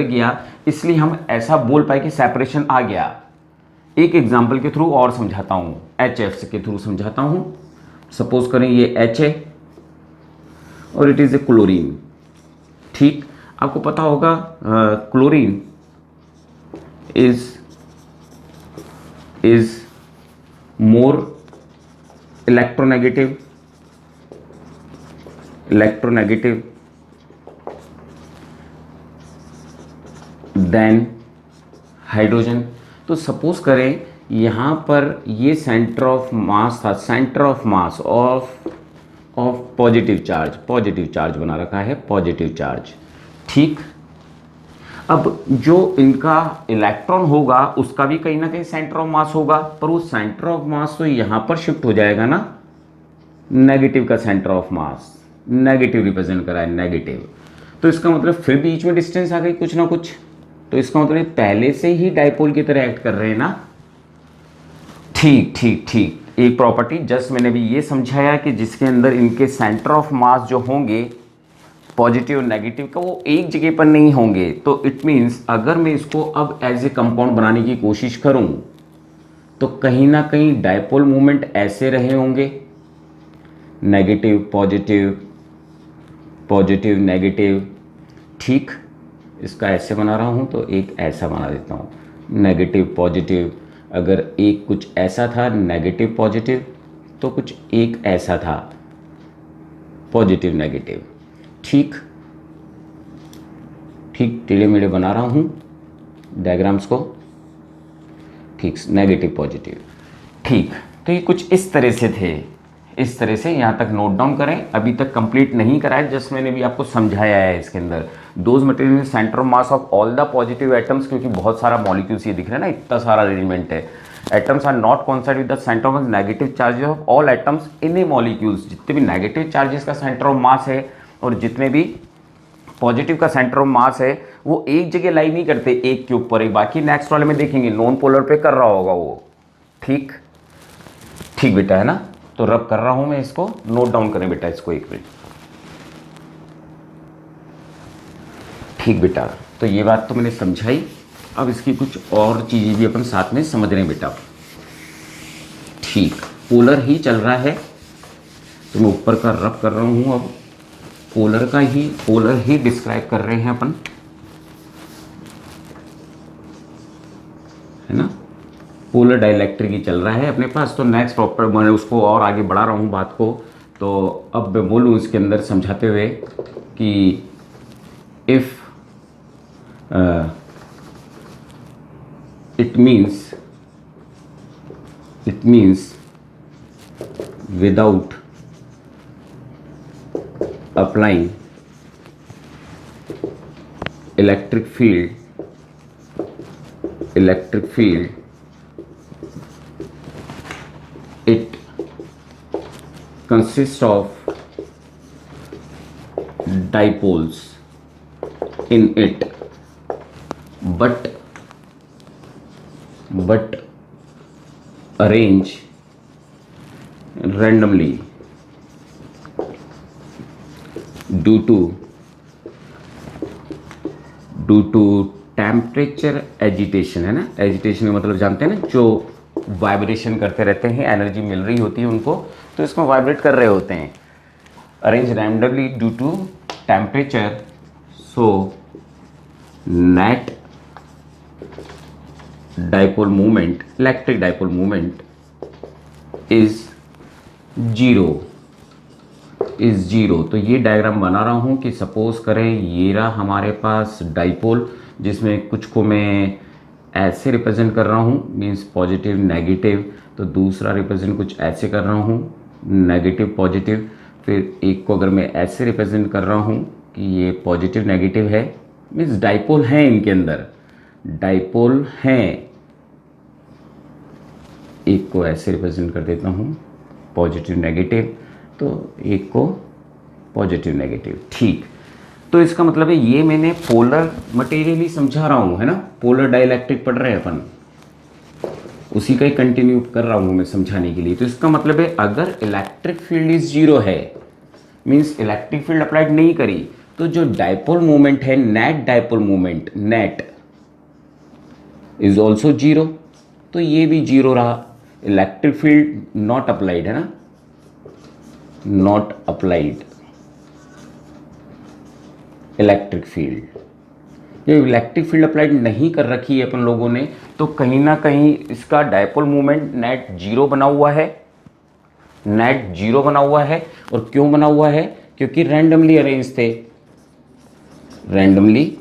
गया, इसलिए हम ऐसा बोल पाए कि सेपरेशन आ गया। एक एग्जांपल के थ्रू और समझाता हूं, HF के थ्रू समझाता हूं। सपोज करें ये H है और इट इज ए क्लोरीन। ठीक, आपको पता होगा chlorine is is more electronegative than hydrogen. तो सपोज करें यहाँ पर ये सेंटर ऑफ मास था, centre of mass of positive charge बना रखा है, पॉजिटिव चार्ज। ठीक, अब जो इनका इलेक्ट्रॉन होगा उसका भी कहीं ना कहीं सेंटर ऑफ मास होगा, पर वो सेंटर ऑफ मास तो यहाँ पर शिफ्ट हो जाएगा ना, नेगेटिव का centre of mass, negative represent करा है, नेगेटिव। तो इसका मतलब फिर बीच में डिस्टेंस आ गई कुछ ना कुछ, तो इसका मतलब पहले से ही डाइपोल की तरह एक्ट कर रहे हैं ना। ठीक ठीक ठीक, एक प्रॉपर्टी जस्ट मैंने भी ये समझाया कि जिसके अंदर इनके सेंटर ऑफ मास जो होंगे पॉजिटिव और नेगेटिव का, वो एक जगह पर नहीं होंगे। तो इट मीन्स अगर मैं इसको अब एज ए कंपाउंड बनाने की कोशिश करूं तो कहीं ना कहीं डाइपोल मूवमेंट ऐसे रहे होंगे, नेगेटिव पॉजिटिव, पॉजिटिव नेगेटिव। ठीक, इसका ऐसे बना रहा हूं तो एक ऐसा बना देता हूं, नेगेटिव पॉजिटिव। अगर एक कुछ ऐसा था नेगेटिव पॉजिटिव, तो कुछ एक ऐसा था पॉजिटिव नेगेटिव। ठीक ठीक, टेढ़े मेढ़े बना रहा हूं डायग्राम्स को। ठीक, नेगेटिव पॉजिटिव। ठीक, तो ये कुछ इस तरह से थे, इस तरह से यहाँ तक नोट डाउन करें। अभी तक कंप्लीट नहीं करा है, जस्ट मैंने भी आपको समझाया है इसके अंदर those material centre of mass of all the positive atoms, क्योंकि बहुत सारा मॉलिक्यूल्स ये दिख रहा है ना, इतना सारा अरेंजमेंट है। Atoms are not concern with the centre of negative charges of all atoms in a molecules. जितने भी नेगेटिव चार्जेस का सेंटर ऑफ मास है और जितने भी पॉजिटिव का सेंटर ऑफ मास है वो एक जगह लाई नहीं करते एक के ऊपर एक। बाकी नेक्स्ट वाले में देखेंगे नॉन पोलर पे कर रहा होगा वो। ठीक ठीक बेटा, है ना। तो रब कर रहा हूं मैं, इसको नोट डाउन करें बेटा, इसको एक मिनट। ठीक बेटा, तो ये बात तो मैंने समझाई। अब इसकी कुछ और चीजें भी अपन साथ में समझ रहे हैं बेटा। ठीक, पोलर ही चल रहा है तो मैं ऊपर का रब कर रहा हूं। अब पोलर ही डिस्क्राइब कर रहे हैं अपन, है ना। पोलर डाइलेक्ट्रिक ही चल रहा है अपने पास। तो नेक्स्ट प्रॉपर मैं उसको और आगे बढ़ा रहा हूँ बात को। तो अब मैं बोलूँ इसके अंदर समझाते हुए कि if it means without applying electric field it consists of dipoles in it, but arrange randomly due to temperature agitation, है ना। एजिटेशन का मतलब जानते हैं ना, जो वाइब्रेशन करते रहते हैं, एनर्जी मिल रही होती है उनको, तो इसको वाइब्रेट कर रहे होते हैं। Arrange randomly due to temperature, so net dipole movement, electric dipole movement is zero. तो ये डायग्राम बना रहा हूँ कि सपोज करें ये रहा हमारे पास डाइपोल, जिसमें कुछ को मैं ऐसे रिप्रेजेंट कर रहा हूँ, मीन्स पॉजिटिव नेगेटिव। तो दूसरा रिप्रेजेंट कुछ ऐसे कर रहा हूँ, नेगेटिव पॉजिटिव। फिर एक को अगर मैं ऐसे रिप्रेजेंट कर रहा हूँ कि ये पॉजिटिव नेगेटिव है, मीन्स डाइपोल है, इनके अंदर डाइपोल हैं। एक को ऐसे रिप्रेजेंट कर देता हूँ पॉजिटिव नेगेटिव, तो एक को पॉजिटिव नेगेटिव। ठीक, तो इसका मतलब है ये मैंने पोलर मटेरियल ही समझा रहा हूँ, है ना। पोलर डाइलेक्ट्रिक पढ़ रहे हैं अपन, उसी का ही कंटिन्यू कर रहा हूँ मैं समझाने के लिए। तो इसका मतलब है अगर इलेक्ट्रिक फील्ड इज जीरो है, मीन्स इलेक्ट्रिक फील्ड अप्लाइड नहीं करी, तो जो डाइपोल मूवमेंट है, net dipole movement, net is also zero. तो ये भी जीरो रहा, इलेक्ट्रिक फील्ड नॉट अप्लाइड, है ना, नॉट अप्लाइड इलेक्ट्रिक फील्ड। ये इलेक्ट्रिक फील्ड अप्लाइड नहीं कर रखी है अपन लोगों ने, तो कहीं ना कहीं इसका डायपोल मूवमेंट नेट जीरो बना हुआ है, नेट जीरो बना हुआ है। और क्यों बना हुआ है? क्योंकि रैंडमली अरेंज थे, रैंडमली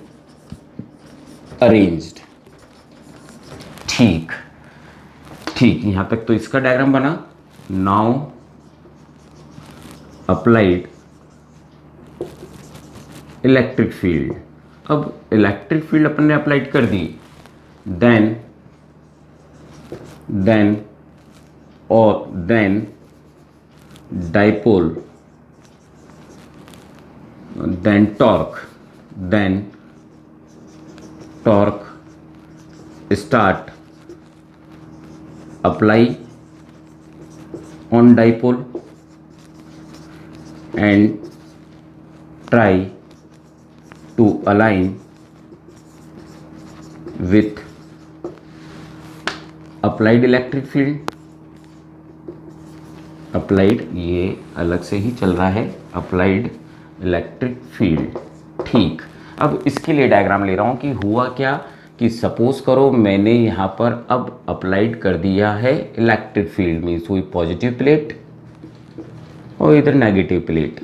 अरेंज्ड। ठीक ठीक, यहां तक तो इसका डायग्राम बना। नाउ अप्लाइड इलेक्ट्रिक फील्ड, अब इलेक्ट्रिक फील्ड अपन ने अप्लाइड कर दी, then dipole, then torque start apply on dipole and try to align with applied electric field. Applied ये अलग से ही चल रहा है, अप्लाइड इलेक्ट्रिक फील्ड। ठीक, अब इसके लिए डायग्राम ले रहा हूं कि हुआ क्या कि सपोज करो मैंने यहाँ पर अब अप्लाइड कर दिया है इलेक्ट्रिक फील्ड, मीन्स हुई पॉजिटिव प्लेट और इधर नेगेटिव प्लेट।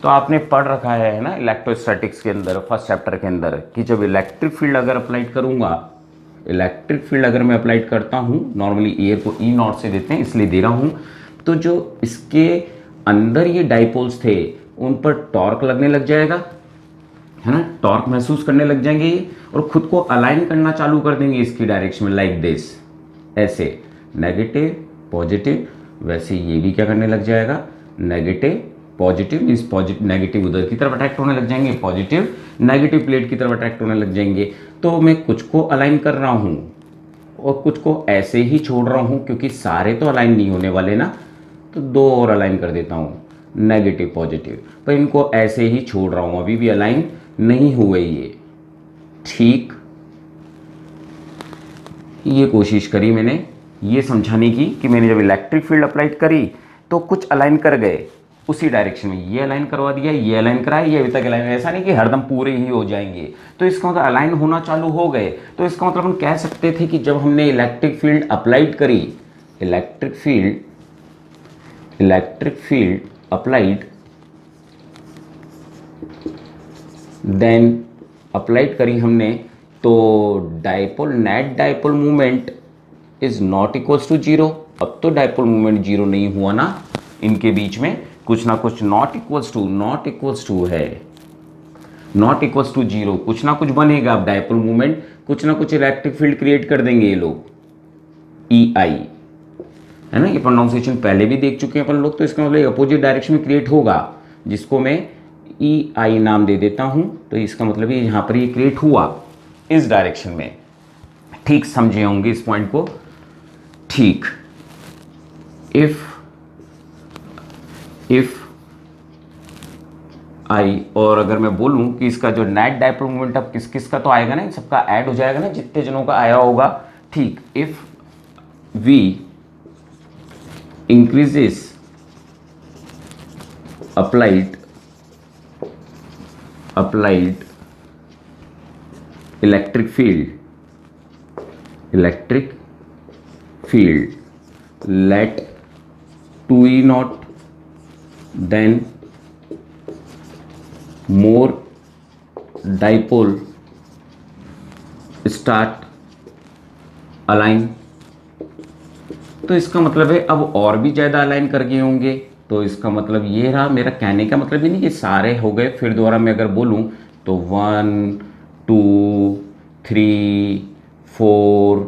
तो आपने पढ़ रखा है ना इलेक्ट्रोस्टैटिक्स के अंदर फर्स्ट चैप्टर के अंदर कि जब इलेक्ट्रिक फील्ड अगर अप्लाइड करूंगा, इलेक्ट्रिक फील्ड अगर मैं अप्लाइड करता हूं, नॉर्मली एयर को ई नॉट से देते हैं इसलिए दे रहा हूं, तो जो इसके अंदर ये डाइपोल्स थे उन पर टॉर्क लगने लग जाएगा, है ना, टॉर्क महसूस करने लग जाएंगे और खुद को अलाइन करना चालू कर देंगे इसकी डायरेक्शन में, लाइक दिस, ऐसे नेगेटिव पॉजिटिव। वैसे ये भी क्या करने लग जाएगा, negative positive, means positive negative उधर की तरफ अट्रैक्ट होने लग जाएंगे, पॉजिटिव नेगेटिव प्लेट की तरफ अट्रैक्ट होने लग जाएंगे। तो मैं कुछ को अलाइन कर रहा हूँ और कुछ को ऐसे ही छोड़ रहा हूँ, क्योंकि सारे तो अलाइन नहीं होने वाले ना, तो दो और अलाइन कर देता हूँ, नेगेटिव पॉजिटिव, पर इनको ऐसे ही छोड़ रहा हूँ, अभी भी अलाइन नहीं हुए ये। ठीक, ये कोशिश करी मैंने ये समझाने की कि मैंने जब इलेक्ट्रिक फील्ड अप्लाइड करी तो कुछ अलाइन कर गए उसी डायरेक्शन में, ये अलाइन करवा दिया, ये अलाइन कराया, ये अभी तक अलाइन, ऐसा नहीं कि हरदम पूरे ही हो जाएंगे। तो इसका मतलब अलाइन होना चालू हो गए। तो इसका मतलब हम कह सकते थे कि जब हमने इलेक्ट्रिक फील्ड अप्लाइड करी, electric field applied, then applied करी हमने, तो dipole, net dipole movement is not equals to zero. अब तो डाइपोल मूवमेंट जीरो नहीं हुआ ना, इनके बीच में कुछ ना कुछ नॉट इक्वल्स टू है, नॉट इक्वल्स टू जीरो, कुछ ना कुछ बनेगा। अब डाइपोल मूवमेंट कुछ ना कुछ इलेक्ट्रिक फील्ड क्रिएट कर देंगे ये लोग, ई आई, है ना, ये प्रोनाउंसिएशन पहले भी देख चुके हैं अपन लोग। तो इसका मतलब अपोजिट डायरेक्शन में क्रिएट होगा, जिसको मैं ई आई नाम दे देता हूं। तो इसका मतलब ये यहां पर ये क्रिएट हुआ इस डायरेक्शन में। ठीक समझे होंगे इस पॉइंट को। ठीक, इफ आई, और अगर मैं बोलूं कि इसका जो नेट डाइपोल मोमेंट अब किस किस का तो आएगा ना, इन सबका ऐड हो जाएगा ना, जितने जनों का आया होगा। ठीक, if we increases applied electric field let 2E naught, then more dipole start align। तो इसका मतलब है अब और भी ज़्यादा अलाइन कर गए होंगे। तो इसका मतलब ये रहा, मेरा कहने का मतलब ही नहीं कि सारे हो गए। फिर दोबारा मैं अगर बोलूँ तो 1 2 3 4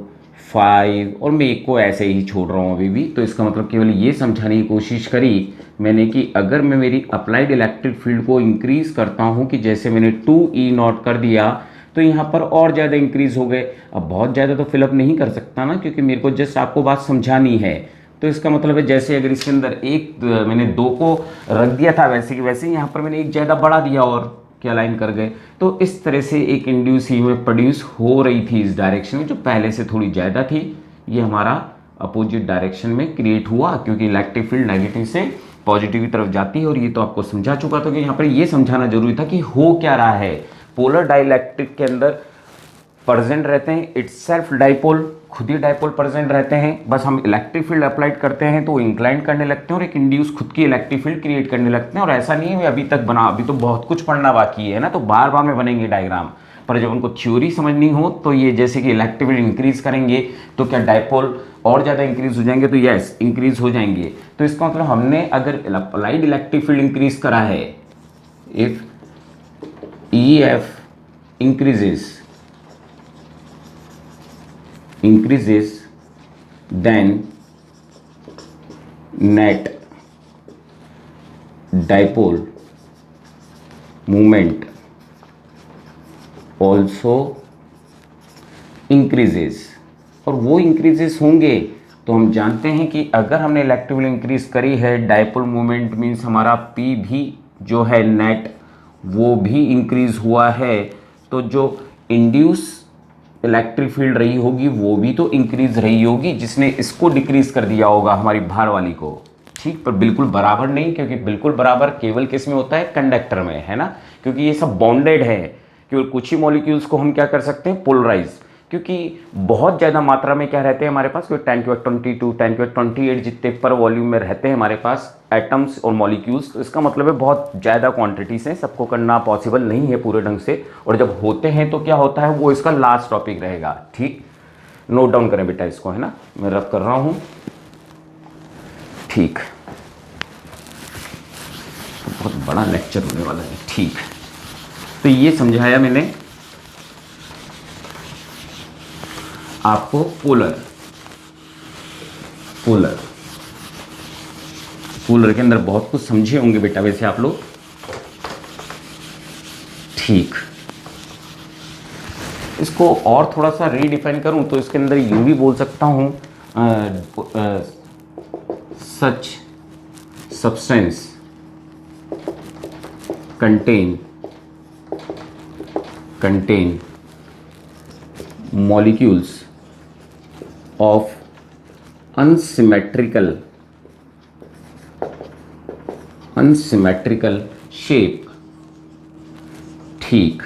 5 और मैं एक को ऐसे ही छोड़ रहा हूँ अभी भी। तो इसका मतलब केवल ये समझाने की कोशिश करी मैंने कि अगर मैं मेरी अप्लाइड इलेक्ट्रिक फील्ड को इंक्रीज़ करता हूँ कि जैसे मैंने 2E नॉट कर दिया तो यहाँ पर और ज़्यादा इंक्रीज़ हो गए। अब बहुत ज़्यादा तो फिलअप नहीं कर सकता ना, क्योंकि मेरे को जस्ट आपको बात समझानी है। तो इसका मतलब है जैसे अगर इसके अंदर एक मैंने 2 को रख दिया था वैसे कि वैसे यहाँ पर मैंने एक ज़्यादा बढ़ा दिया और क्या लाइन कर गए। तो इस तरह से एक इंड्यूस ईएमएफ प्रोड्यूस हो रही थी इस डायरेक्शन में, जो पहले से थोड़ी ज़्यादा थी। ये हमारा अपोजिट डायरेक्शन में क्रिएट हुआ क्योंकि इलेक्ट्रिक फील्ड नेगेटिव से पॉजिटिव की तरफ जाती है। और ये तो आपको समझा चुका था कि यहाँ पर ये समझाना जरूरी था कि हो क्या रहा है। पोलर डाइलेक्ट्रिक के अंदर प्रेजेंट रहते हैं, इट्स सेल्फ डाइपोल, खुद ही डाइपोल प्रेजेंट रहते हैं, बस हम इलेक्ट्रिक फील्ड अप्लाइड करते हैं तो इंक्लाइन करने लगते हैं और एक इंड्यूस खुद की इलेक्ट्रिक फील्ड क्रिएट करने लगते हैं। और ऐसा नहीं है अभी तक बना, अभी तो बहुत कुछ पढ़ना बाकी है ना, तो बार बार में बनेंगे डायग्राम, पर जब उनको थ्योरी समझनी हो तो ये जैसे कि इलेक्ट्रिक फील्ड इंक्रीज करेंगे तो क्या डाइपोल और ज़्यादा इंक्रीज हो जाएंगे, तो यस इंक्रीज हो जाएंगे। तो इसका मतलब हमने अगर अप्लाइड इलेक्ट्रिक फील्ड इंक्रीज करा है, if EF increases then net dipole moment also increases, और वो इंक्रीजेस होंगे तो हम जानते हैं कि अगर हमने इलेक्ट्रिक फील्ड इंक्रीज करी है, डाइपोल मोमेंट मीन्स हमारा P भी जो है नेट वो भी इंक्रीज हुआ है, तो जो इंड्यूस इलेक्ट्रिक फील्ड रही होगी वो भी तो इंक्रीज रही होगी, जिसने इसको डिक्रीज कर दिया होगा हमारी भार वाली को। ठीक, पर बिल्कुल बराबर नहीं, क्योंकि बिल्कुल बराबर केवल किस में होता है, कंडक्टर में, है ना, क्योंकि ये सब बॉन्डेड है। केवल कुछ ही मॉलिक्यूल्स को हम क्या कर सकते हैं, पोलराइज, क्योंकि बहुत ज़्यादा मात्रा में क्या रहते हैं हमारे पास, कोई 10⁻²2 10⁻²8 जितने पर वॉल्यूम में रहते हैं हमारे पास एटम्स और मॉलिक्यूल्स। तो इसका मतलब है बहुत ज़्यादा क्वांटिटीज हैं, सबको करना पॉसिबल नहीं है पूरे ढंग से, और जब होते हैं तो क्या होता है, वो इसका लास्ट टॉपिक रहेगा। ठीक, नोट डाउन करें बेटा इसको, है ना, मैं रब कर रहा हूँ। ठीक, बहुत बड़ा लेक्चर होने वाला है। ठीक, तो ये समझाया मैंने आपको पोलर के अंदर बहुत कुछ समझे होंगे बेटा वैसे आप लोग। ठीक, इसको और थोड़ा सा रीडिफाइन करूं तो इसके अंदर यूं भी बोल सकता हूं, सच substance contain molecules of unsymmetrical shape। ठीक,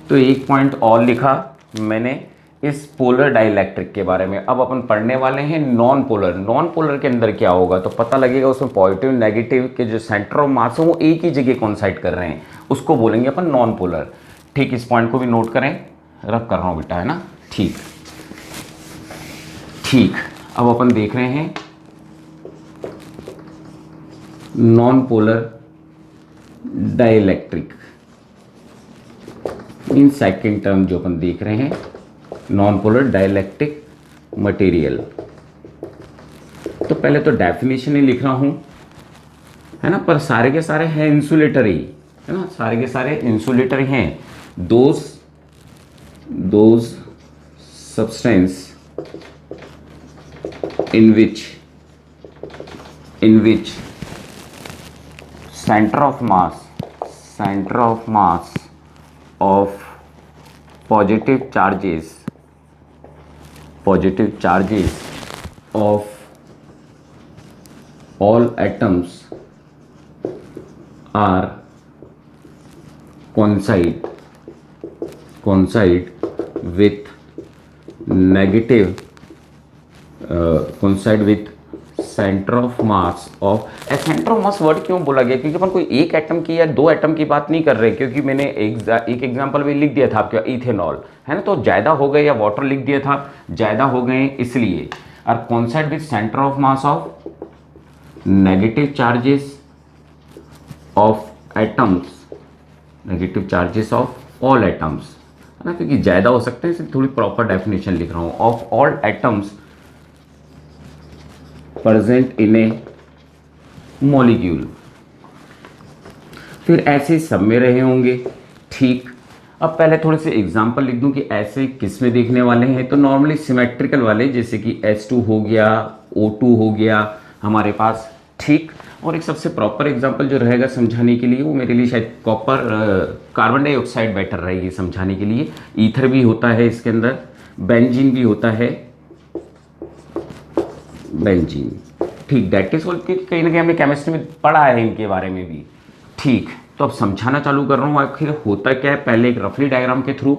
तो एक पॉइंट और लिखा मैंने इस पोलर डाइलेक्ट्रिक के बारे में। अब अपन पढ़ने वाले हैं नॉन पोलर के अंदर क्या होगा, तो पता लगेगा उसमें पॉजिटिव नेगेटिव के जो सेंटर ऑफ मास है वो एक ही जगह कॉन्साइड कर रहे हैं, उसको बोलेंगे अपन नॉन पोलर। ठीक, इस पॉइंट को भी नोट करें, रब कर रहा हूँ बेटा, है ना। ठीक, अब अपन देख रहे हैं non polar dielectric in second term जो अपन देख रहे हैं, नॉन पोलर डाइलेक्ट्रिक मटेरियल। तो पहले तो डेफिनेशन ही लिख रहा हूं, है ना, पर सारे के सारे हैं इंसुलेटर ही, है ना, सारे के सारे इंसुलेटर ही हैं। Those substance in which center of mass of positive charges of all atoms are coincide with negative coincide with centre of mass of. Centre of mass word क्यों बोला गया, क्योंकि अपन कोई एक एटम की या दो एटम की बात नहीं कर रहे, क्योंकि मैंने एक एग्जांपल भी लिख दिया था आपका इथेनॉल, है ना, तो ज़्यादा हो गए, या वाटर लिख दिया था ज़्यादा हो गए इसलिए। और कॉन्साइड with centre of mass of negative charges of atoms, negative charges of all atoms, है ना, क्योंकि ज़्यादा हो सकते हैं इसलिए थोड़ी प्रॉपर डेफिनेशन लिख रहा हूँ। Of all atoms present in A molecule, फिर ऐसे सब में रहे होंगे। ठीक, अब पहले थोड़े से एग्जांपल लिख दूं कि ऐसे किस में देखने वाले हैं। तो नॉर्मली सिमेट्रिकल वाले, जैसे कि H2 हो गया, O2 हो गया हमारे पास। ठीक, और एक सबसे प्रॉपर एग्जांपल जो रहेगा समझाने के लिए, वो मेरे लिए शायद कार्बन डाइऑक्साइड बेटर रहेगी समझाने के लिए। ईथर भी होता है इसके अंदर, बेंजीन भी होता है, बेंजीन। ठीक, डेट इज कहीं ना कहीं हमने केमिस्ट्री में पढ़ा है इनके बारे में भी। ठीक, तो अब समझाना चालू कर रहा हूँ आखिर होता क्या है, पहले एक रफली डायग्राम के थ्रू,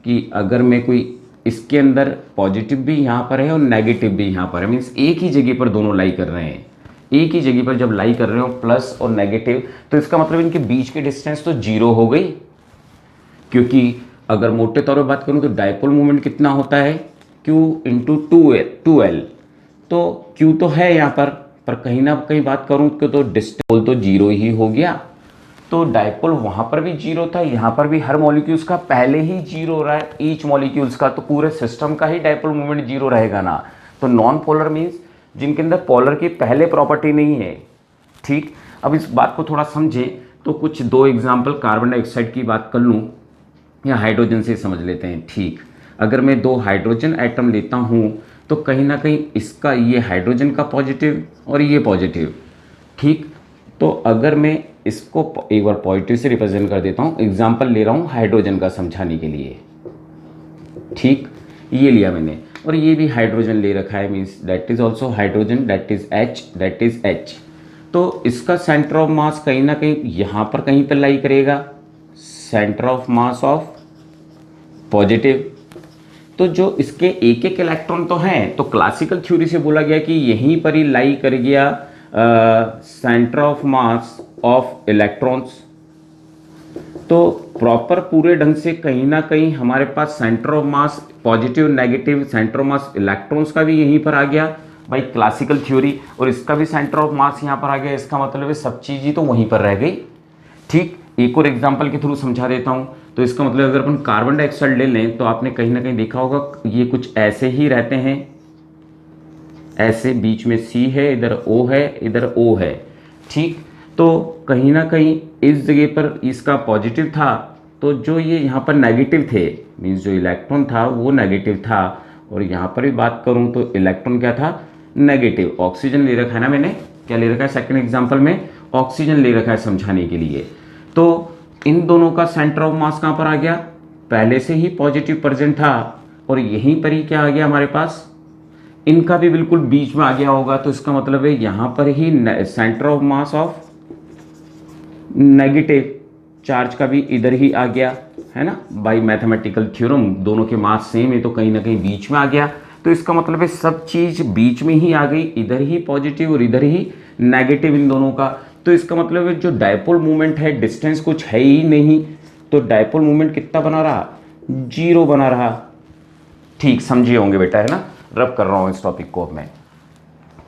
कि अगर मैं कोई इसके अंदर पॉजिटिव भी यहाँ पर है और नेगेटिव भी यहाँ पर है, मीन्स एक ही जगह पर दोनों लाई कर रहे हैं, एक ही जगह पर जब लाई कर रहे हो प्लस और नेगेटिव, तो इसका मतलब इनके बीच की डिस्टेंस तो जीरो हो गई। क्योंकि अगर मोटे तौर पर बात करूँ तो डायपोल मोमेंट कितना होता है, Q इंटू 2L, तो Q तो है यहाँ पर कहीं ना कहीं बात करूँ तो डिस्टेंस तो जीरो ही हो गया। तो डायपोल वहाँ पर भी जीरो था, यहाँ पर भी हर मॉलिक्यूल्स का पहले ही जीरो हो रहा है, ईच मॉलिक्यूल्स का, तो पूरे सिस्टम का ही डायपोल मोमेंट जीरो रहेगा ना। तो नॉन पोलर मीन्स जिनके अंदर पोलर की पहले प्रॉपर्टी नहीं है। ठीक, अब इस बात को थोड़ा समझे तो कुछ दो एग्जाम्पल कार्बन डाइऑक्साइड की बात कर लूँ या हाइड्रोजन से समझ लेते हैं। ठीक, अगर मैं दो हाइड्रोजन एटम लेता हूँ तो कहीं ना कहीं इसका ये हाइड्रोजन का पॉजिटिव और ये पॉजिटिव। ठीक, तो अगर मैं इसको एक बार पॉजिटिव से रिप्रेजेंट कर देता हूँ, एग्जाम्पल ले रहा हूँ हाइड्रोजन का समझाने के लिए। ठीक, ये लिया मैंने और ये भी हाइड्रोजन ले रखा है, means that is also hydrogen, that is H। तो इसका सेंटर ऑफ मास कहीं ना कहीं यहाँ पर कहीं पर लाई करेगा, centre of mass of positive. तो जो इसके एक एक इलेक्ट्रॉन तो हैं, तो क्लासिकल थ्योरी से बोला गया कि यहीं पर ही लाई कर गया centre of mass of electrons. तो प्रॉपर पूरे ढंग से कहीं ना कहीं हमारे पास centre of mass positive negative, centre of mass electrons का भी यहीं पर आ गया भाई क्लासिकल थ्योरी, और इसका भी सेंटर ऑफ मास यहाँ पर आ गया। इसका मतलब है सब चीज़ ही तो वहीं पर रह गई। ठीक, एक और एग्जांपल के थ्रू समझा देता हूँ। तो इसका मतलब अगर अपन कार्बन डाइऑक्साइड ले लें तो आपने कहीं ना कहीं देखा होगा ये कुछ ऐसे ही रहते हैं, ऐसे बीच में C है, इधर O है, इधर O है। ठीक, तो कहीं ना कहीं इस जगह पर इसका पॉजिटिव था, तो जो ये यहाँ पर नेगेटिव थे, मीन्स जो इलेक्ट्रॉन था वो नेगेटिव था, और यहाँ पर भी बात करूँ तो इलेक्ट्रॉन क्या था, नेगेटिव। ऑक्सीजन ले रखा है ना मैंने, क्या ले रखा है सेकंड एग्जांपल में, ऑक्सीजन ले रखा है समझाने के लिए। तो इन दोनों का सेंटर ऑफ मास कहाँ पर आ गया, पहले से ही पॉजिटिव प्रेजेंट था, और यहीं पर ही क्या आ गया हमारे पास, इनका भी बिल्कुल बीच में आ गया होगा। तो इसका मतलब है यहाँ पर ही centre of mass of negative charge का भी इधर ही आ गया, है ना, बाय मैथमेटिकल थ्योरम। दोनों के मास सेम है तो कहीं ना कहीं बीच में आ गया। तो इसका मतलब है सब चीज बीच में ही आ गई, इधर ही पॉजिटिव और इधर ही नेगेटिव इन दोनों का। तो इसका मतलब है जो डायपोल मूवमेंट है, डिस्टेंस कुछ है ही नहीं, तो डायपोल मूवमेंट कितना बना रहा, जीरो बना रहा। ठीक, समझे होंगे बेटा, है ना, रब कर रहा हूँ इस टॉपिक को अब मैं।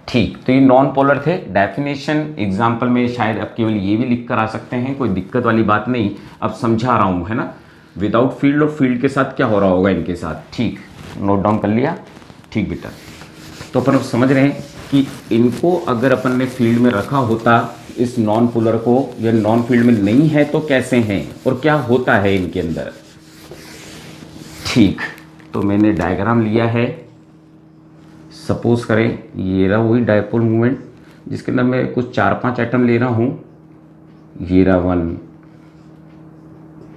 ठीक, तो ये नॉन पोलर थे। डेफिनेशन एग्जाम्पल में शायद अब केवल ये भी लिख कर आ सकते हैं, कोई दिक्कत वाली बात नहीं। अब समझा रहा हूँ, है ना, विदाउट फील्ड और फील्ड के साथ क्या हो रहा होगा इनके साथ। ठीक, नोट डाउन कर लिया। ठीक बेटा, तो अपन अब समझ रहे हैं कि इनको अगर अपन ने फील्ड में रखा होता, इस नॉन पोलर को, या नॉन फील्ड में नहीं है तो कैसे हैं और क्या होता है इनके अंदर। ठीक, तो मैंने डायग्राम लिया है, सपोज करें ये रहा वही डायपोल मूवमेंट जिसके अंदर मैं कुछ 4-5 एटम ले रहा हूँ। ये रहा 1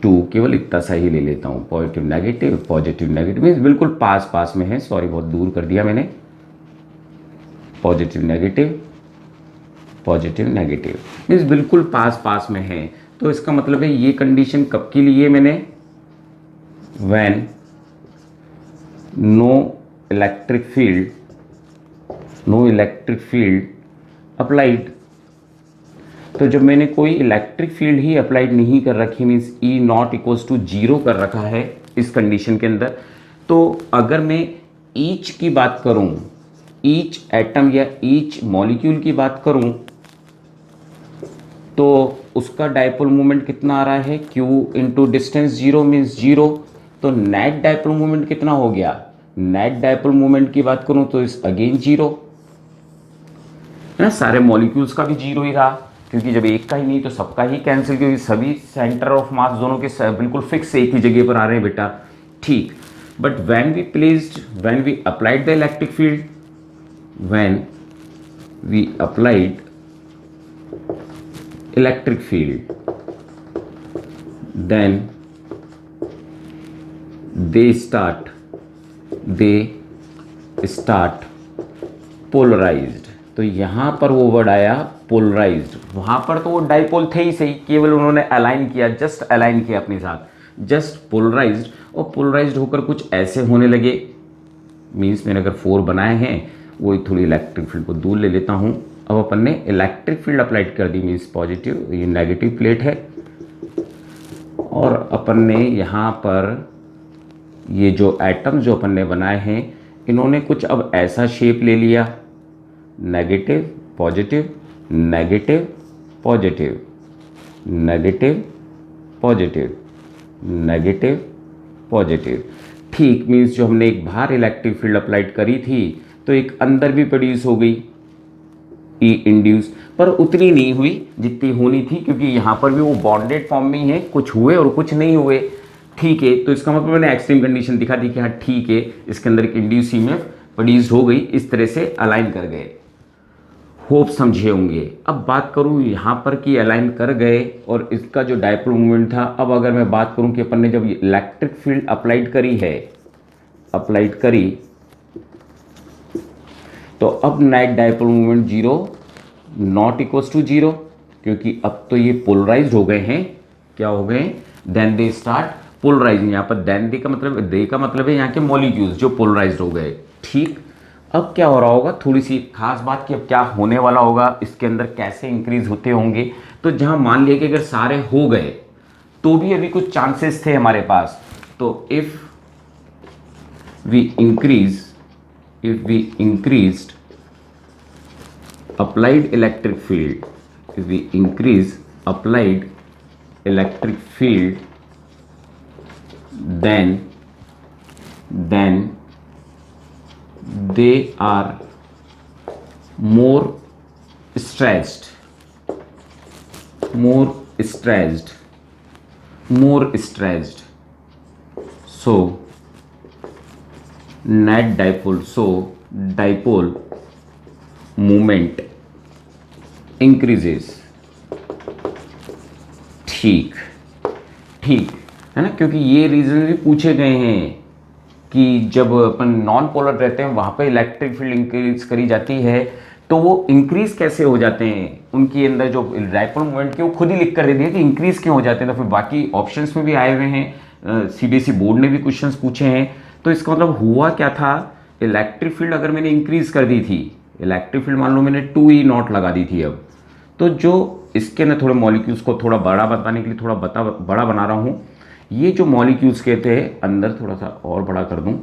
2, केवल इतना सा ही ले लेता हूँ, पॉजिटिव नेगेटिव मीन्स बिल्कुल पास पास में है, सॉरी बहुत दूर कर दिया मैंने, पॉजिटिव नेगेटिव मीन्स बिल्कुल पास पास में है। तो इसका मतलब है ये कंडीशन कब की ली है मैंने, when no electric field applied. तो जब मैंने कोई इलेक्ट्रिक फील्ड ही अप्लाइड नहीं कर रखी, means E naught equals to 0 कर रखा है इस कंडीशन के अंदर, तो अगर मैं ईच की बात करूं, ईच एटम या ईच मॉलिक्यूल की बात करूं, तो उसका डायपोल मोमेंट कितना आ रहा है, Q इंटू डिस्टेंस 0 मीन्स 0। तो नेट डायपोल मोमेंट कितना हो गया, नेट डायपोल मोमेंट की बात करूं तो इस अगेन 0, है ना, सारे मॉलिक्यूल्स का भी 0 ही रहा, क्योंकि जब एक का ही नहीं तो सबका ही कैंसिल, क्योंकि सभी सेंटर ऑफ मास दोनों के बिल्कुल फिक्स एक ही जगह पर आ रहे हैं बेटा। ठीक, but when we applied the electric field, when we applied electric field, then they start polarized। तो यहाँ पर वो वर्ड आया पोलराइज्ड, वहाँ पर तो वो डाइपोल थे ही सही, केवल उन्होंने अलाइन किया, जस्ट अलाइन किया अपने साथ, जस्ट पोलराइज्ड, और पोलराइज्ड होकर कुछ ऐसे होने लगे। मीन्स मैंने अगर 4 बनाए हैं, वो थोड़ी इलेक्ट्रिक फील्ड को दूर ले लेता हूँ। अब अपन ने इलेक्ट्रिक फील्ड अप्लाइड कर दी, मीन्स पॉजिटिव, ये नेगेटिव प्लेट है, और अपन ने यहाँ पर ये जो एटम जो अपन ने बनाए हैं, इन्होंने कुछ अब ऐसा शेप ले लिया, negative positive, negative positive, negative positive, negative positive. ठीक, मीन्स जो हमने एक बाहर इलेक्ट्रिक फील्ड अप्लाइड करी थी, तो एक अंदर भी प्रोड्यूस हो गई ई इंड्यूस, पर उतनी नहीं हुई जितनी होनी थी, क्योंकि यहाँ पर भी वो बॉन्डेड फॉर्म में ही है, कुछ हुए और कुछ नहीं हुए। ठीक है, तो इसका मतलब मैंने एक्सट्रीम कंडीशन दिखा दी कि हाँ ठीक है, इसके अंदर एक इंड्यूस ईएमएफ प्रोड्यूस हो गई, इस तरह से अलाइन कर गए। होप समझे होंगे। अब बात करूँ यहाँ पर कि अलाइन कर गए और इसका जो डाइपोल मोमेंट था, अब अगर मैं बात करूँ कि अपन ने जब इलेक्ट्रिक फील्ड अप्लाइड करी है, अप्लाइड करी, तो अब net dipole moment 0 not equals to 0, क्योंकि अब तो ये पोलराइज्ड हो गए हैं। क्या हो गए? Then they start polarising. यहाँ पर देन दे का मतलब है यहाँ के मॉलिक्यूल्स जो पोलराइज्ड हो गए। ठीक, अब क्या हो रहा होगा, थोड़ी सी खास बात कि अब क्या होने वाला होगा, इसके अंदर कैसे इंक्रीज होते होंगे। तो जहाँ मान लिया कि अगर सारे हो गए तो भी अभी कुछ चांसेस थे हमारे पास, तो if we increased applied electric field, if we increase applied electric field, then they are more stressed, so net dipole, so dipole moment increases. ठीक है ना, क्योंकि ये रीजन भी पूछे गए हैं कि जब अपन नॉन पोलर रहते हैं वहां पे इलेक्ट्रिक फील्ड इंक्रीज करी जाती है, तो वो इंक्रीज कैसे हो जाते हैं, उनके अंदर जो डाइपोल मोमेंट के वो खुद ही लिख कर दे दिए कि इंक्रीज क्यों हो जाते हैं। तो फिर बाकी ऑप्शंस में भी आए हुए हैं, सीबीएसई बोर्ड ने भी क्वेश्चंस पूछे हैं। तो इसका मतलब हुआ क्या था, इलेक्ट्रिक फील्ड अगर मैंने इंक्रीज कर दी थी, इलेक्ट्रिक फील्ड मान लो मैंने 2E0 लगा दी थी, अब तो जो इसके अंदर थोड़े मॉलिक्यूल्स को थोड़ा बड़ा बताने के लिए थोड़ा बड़ा बना रहा हूँ। ये जो मॉलिक्यूल्स कहते हैं, अंदर थोड़ा सा और बड़ा कर दूँ,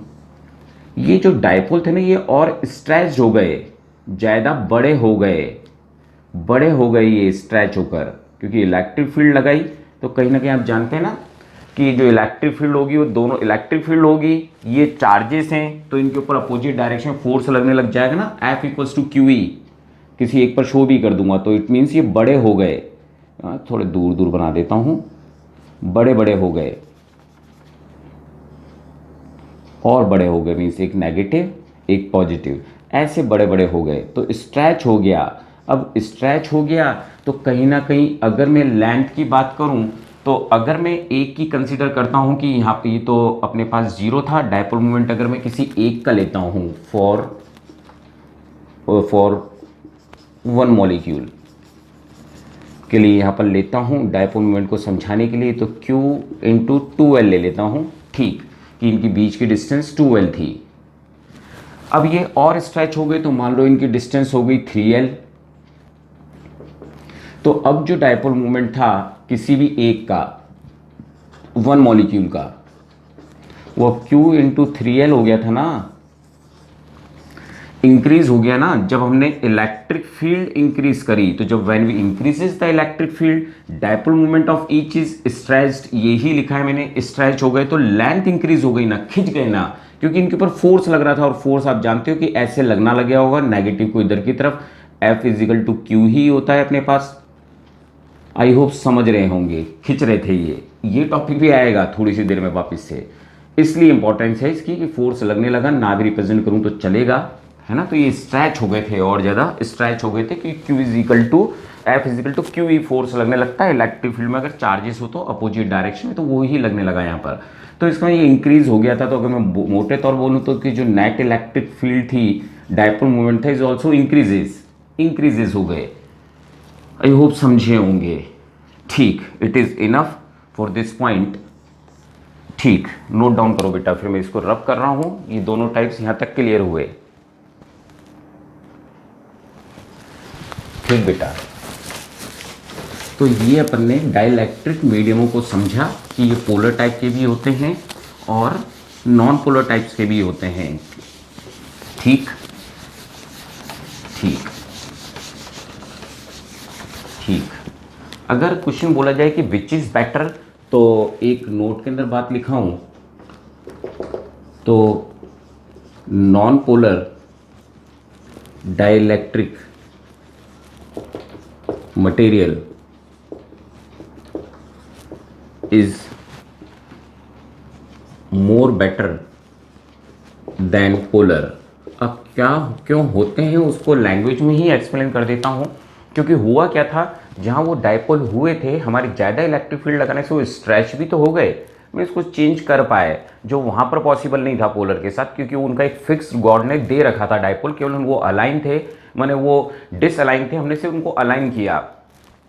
ये जो डाइपोल थे ना, ये और स्ट्रेच हो गए, ज़्यादा बड़े हो गए ये स्ट्रेच होकर, क्योंकि इलेक्ट्रिक फील्ड लगाई। तो कहीं ना कहीं आप जानते हैं ना कि जो इलेक्ट्रिक फील्ड होगी वो दोनों इलेक्ट्रिक फील्ड होगी, ये चार्जेस हैं, तो इनके ऊपर अपोजिट डायरेक्शन फोर्स लगने लग जाएगा ना, F इक्वल्स टू QE। किसी एक पर शो भी कर दूंगा, तो इट मीन्स ये बड़े हो गए। थोड़े दूर बना देता हूँ, बड़े हो गए और बड़े हो गए, मीन्स एक नेगेटिव एक पॉजिटिव, ऐसे बड़े हो गए, तो स्ट्रेच हो गया। अब स्ट्रेच हो गया तो कहीं ना कहीं अगर मैं लेंथ की बात करूं, तो अगर मैं एक की कंसीडर करता हूं कि यहाँ पे तो अपने पास 0 था, डाइपोल मोमेंट अगर मैं किसी एक का लेता हूं फॉर 1 मॉलिक्यूल के लिए यहाँ पर लेता हूँ डाइपोल मोमेंट को समझाने के लिए, तो Q इंटू 2L ले लेता हूँ। ठीक, कि इनके बीच की डिस्टेंस 2L थी। अब ये और स्ट्रेच हो गए, तो मान लो इनकी डिस्टेंस हो गई 3L। तो अब जो डाइपोल मोमेंट था किसी भी एक का, 1 मॉलिक्यूल का, वो अब Q इंटू 3L हो गया था ना, इंक्रीज हो गया ना। जब हमने इलेक्ट्रिक फील्ड इंक्रीज करी, तो जब when we increases the electric field dipole moment of each is stretched, यही लिखा है मैंने, स्ट्रेच हो गए तो लेंथ इंक्रीज हो गई ना, खिंच गए ना, क्योंकि इनके ऊपर फोर्स लग रहा था, और फोर्स आप जानते हो कि ऐसे लगना लग गया होगा, नेगेटिव को इधर की तरफ, F इजिकल टू Q ही होता है अपने पास। आई होप समझ रहे होंगे, खिंच रहे थे ये टॉपिक भी आएगा थोड़ी सी देर में वापस से, इसलिए इंपॉर्टेंस है इसकी कि फोर्स लगने लगा, ना भी रिप्रेजेंट करूं तो चलेगा, है ना। तो ये स्ट्रेच हो गए थे, और ज़्यादा स्ट्रेच हो गए थे, कि Q is equal to F is equal to QE force लगने लगता है इलेक्ट्रिक फील्ड में। अगर चार्जेस हो तो अपोजिट डायरेक्शन में, तो वो ही लगने लगा यहाँ पर। तो इसमें ये इंक्रीज हो गया था। तो अगर मैं मोटे तौर बोलूँ तो कि जो नेट इलेक्ट्रिक फील्ड थी, डाइपोल मोमेंट था, इज ऑल्सो इंक्रीजेस हो गए। आई होप समझे होंगे। ठीक, it is enough for this point. ठीक, नोट डाउन करो बेटा, फिर मैं इसको रब कर रहा हूँ। ये दोनों टाइप्स यहाँ तक क्लियर हुए। ठीक बेटा, तो ये अपन ने डाइलेक्ट्रिक मीडियमों को समझा कि ये पोलर टाइप के भी होते हैं और नॉन पोलर टाइप्स के भी होते हैं। ठीक ठीक ठीक। अगर क्वेश्चन बोला जाए कि विच इज़ बेटर, तो एक नोट के अंदर बात लिखा हूं, तो non polar dielectric material is more better than polar. अब क्या क्यों होते हैं उसको लैंग्वेज में ही एक्सप्लेन कर देता हूँ। क्योंकि हुआ क्या था, जहाँ वो डाइपोल हुए थे, हमारे ज़्यादा इलेक्ट्रिक फील्ड लगाने से वो स्ट्रेच भी तो हो गए, मैं इसको चेंज कर पाए, जो वहाँ पर पॉसिबल नहीं था पोलर के साथ, क्योंकि उनका एक फिक्स गॉड ने दे रखा था डाइपोल, केवल वो अलाइन थे, माने वो डिसअलाइन थे, हमने सिर्फ उनको अलाइन किया।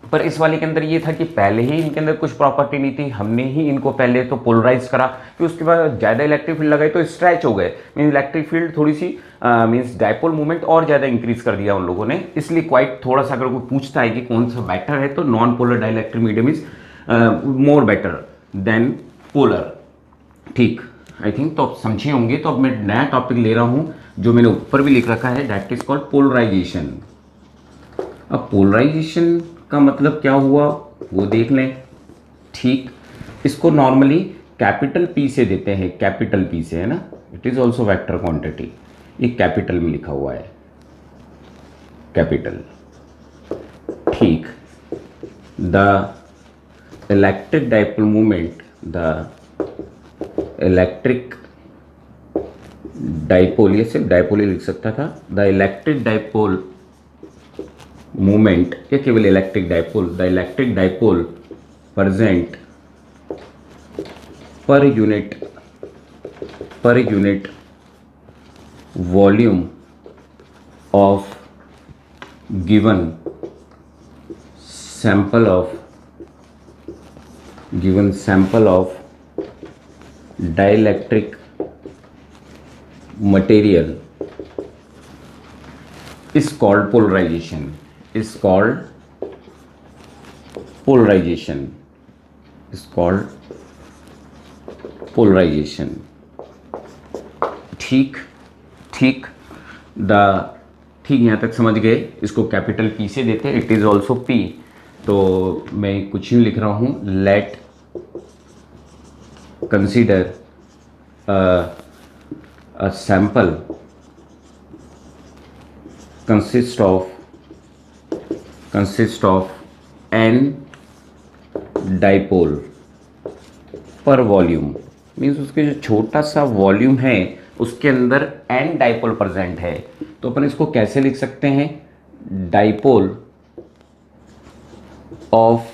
पर इस वाले के अंदर ये था कि पहले ही इनके अंदर कुछ प्रॉपर्टी नहीं थी, हमने ही इनको पहले तो पोलराइज करा, फिर उसके बाद ज़्यादा इलेक्ट्रिक फील्ड लगाई तो स्ट्रेच हो गए, मीन इलेक्ट्रिक फील्ड थोड़ी सी मीन्स डाइपोल मूवमेंट और ज़्यादा इंक्रीज कर दिया उन लोगों ने। इसलिए क्वाइट थोड़ा सा अगर कोई पूछता है कि कौन सा बेटर है, तो non polar dielectric medium is more better than polar. ठीक, आई थिंक तो आप समझे होंगे। तो अब मैं नया टॉपिक ले रहा हूँ जो मैंने ऊपर भी लिख रखा है, दैट इज कॉल्ड पोलराइजेशन। अब पोलराइजेशन का मतलब क्या हुआ वो देख लें। ठीक, इसको नॉर्मली कैपिटल पी से देते हैं, कैपिटल पी से, है ना, it is also vector quantity, ये कैपिटल में लिखा हुआ है, कैपिटल। ठीक, the electric dipole movement, the electric dipole, ये सिर्फ डाइपोल ही लिख सकता था, द इलेक्ट्रिक डाइपोल मूवमेंट, या केवल electric dipole, the electric dipole present per unit volume of given sample of dielectric material is called polarization, is called polarization, is called polarization। ठीक ठीक, ठीक यहाँ तक समझ गए। इसको कैपिटल पी से देते हैं, इट इज ऑल्सो पी। तो मैं कुछ ही लिख रहा हूँ, late consider a sample consist of n dipole per volume, means उसके जो छोटा सा वॉल्यूम है उसके अंदर n डाइपोल प्रेजेंट है। तो अपन इसको कैसे लिख सकते हैं, डाइपोल ऑफ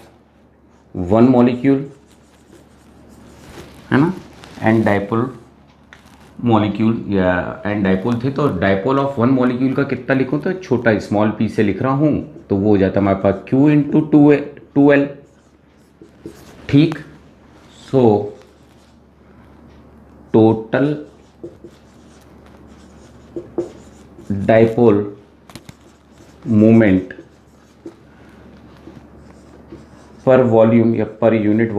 वन मॉलिक्यूल, है ना, n डाइपोल मॉलिक्यूल या एंड डाइपोल थे, तो डाइपोल ऑफ वन मॉलिक्यूल का कितना लिखूं, तो छोटा स्मॉल पी से लिख रहा हूं, तो वो हो जाता है हमारे पास Q इंटू 2L। ठीक, सो टोटल डाइपोल मोमेंट पर वॉल्यूम या पर यूनिट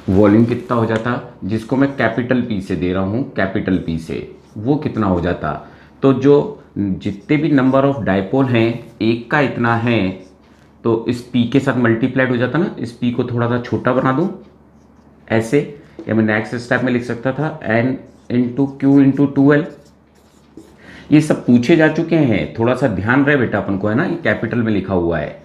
वॉल्यूम कितना हो जाता, जिसको मैं कैपिटल पी से दे रहा हूँ, कैपिटल पी से, वो कितना हो जाता। तो जो जितने भी नंबर ऑफ डाइपोल हैं, एक का इतना है, तो इस पी के साथ मल्टीप्लाइड हो जाता ना, इस पी को थोड़ा सा छोटा बना दूँ ऐसे, या मैं नेक्स्ट स्टेप में लिख सकता था n into Q into 2L। ये सब पूछे जा चुके हैं, थोड़ा सा ध्यान रहे बेटा अपन को, है ना, ये कैपिटल में लिखा हुआ है,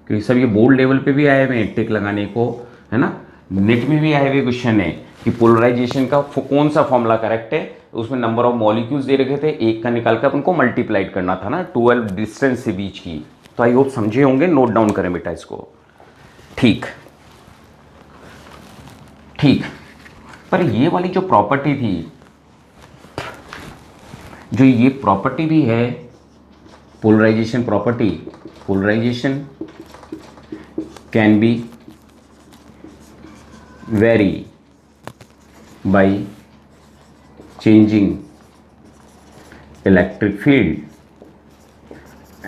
क्योंकि सब ये बोर्ड लेवल पे भी आए हुए हैं टिक लगाने को, है ना, नेट में भी आए हुए क्वेश्चन है कि पोलराइजेशन का कौन सा फॉर्मूला करेक्ट है। उसमें नंबर ऑफ मॉलिक्यूल्स दे रखे थे, एक का निकाल कर अपन को मल्टीप्लाइड करना था ना 12 डिस्टेंस से बीच की। तो आई होप समझे होंगे, नोट डाउन करें बेटा इसको। ठीक ठीक, पर ये वाली जो प्रॉपर्टी थी, जो ये प्रॉपर्टी भी है, polarization property, polarization can be vary by changing electric field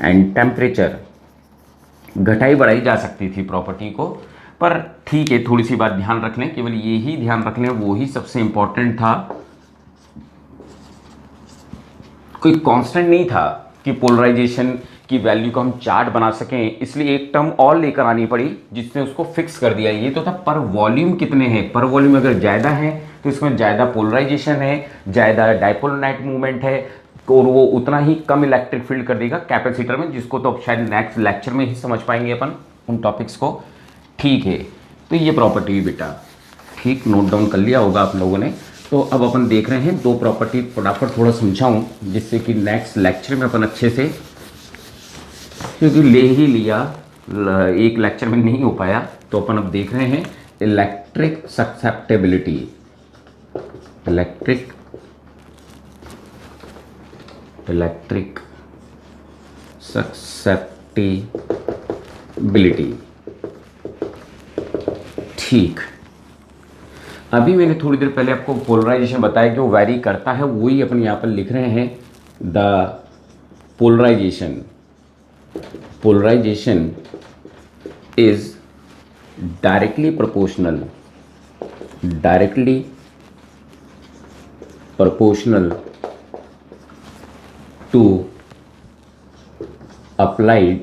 and temperature। घटाई बढ़ाई जा सकती थी प्रॉपर्टी को, पर ठीक है, थोड़ी सी बात ध्यान रख लें, केवल ये ही ध्यान रख लें, वो ही सबसे इंपॉर्टेंट था। कोई कांस्टेंट नहीं था कि पोलराइजेशन की वैल्यू को हम चार्ट बना सकें, इसलिए एक टर्म और लेकर आनी पड़ी जिसने उसको फिक्स कर दिया। ये तो था पर वॉल्यूम कितने हैं, पर वॉल्यूम अगर ज़्यादा है तो इसमें ज़्यादा पोलराइजेशन है, ज़्यादा डायपोल नेट मूवमेंट है, और वो उतना ही कम इलेक्ट्रिक फील्ड कर देगा कैपेसिटर में, जिसको तो अब शायद नेक्स्ट लेक्चर में ही समझ पाएंगे अपन उन टॉपिक्स को। ठीक है, तो ये प्रॉपर्टी बेटा ठीक नोट डाउन कर लिया होगा आप लोगों ने। तो अब अपन देख रहे हैं दो प्रॉपर्टी, फटाफट थोड़ा समझाऊं जिससे कि नेक्स्ट लेक्चर में अपन अच्छे से, क्योंकि ले ही लिया एक लेक्चर में नहीं हो पाया, तो अपन अब देख रहे हैं इलेक्ट्रिक सक्सेप्टेबिलिटी, इलेक्ट्रिक सक्सेप्टेबिलिटी। ठीक, अभी मैंने थोड़ी देर पहले आपको पोलराइजेशन बताया कि वो वैरी करता है, वही अपन यहाँ पर लिख रहे हैं। The polarization is directly proportional to applied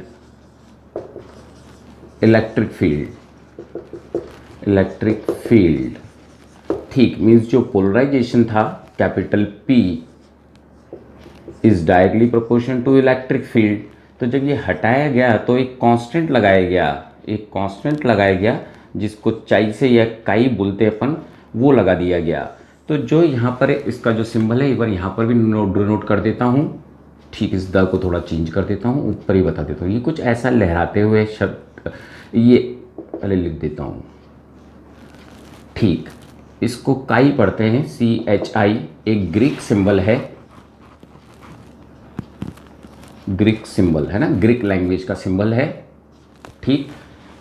electric field। ठीक, मीन्स जो पोलराइजेशन था capital P is directly proportional to electric field. तो जब ये हटाया गया तो एक कांस्टेंट लगाया गया, जिसको चाई से या काई बोलते अपन, वो लगा दिया गया। तो जो यहाँ पर इसका जो सिंबल है, एक बार यहाँ पर भी नोट कर देता हूँ। ठीक, इस द को थोड़ा चेंज कर देता हूँ, ऊपर ही बता देता हूँ। ये कुछ ऐसा लहराते हुए शब्द, ये पहले लिख देता हूँ। ठीक, इसको काई पढ़ते हैं, CHI, एक ग्रीक सिंबल है, ग्रीक सिंबल है ना, ग्रीक लैंग्वेज का सिंबल है। ठीक,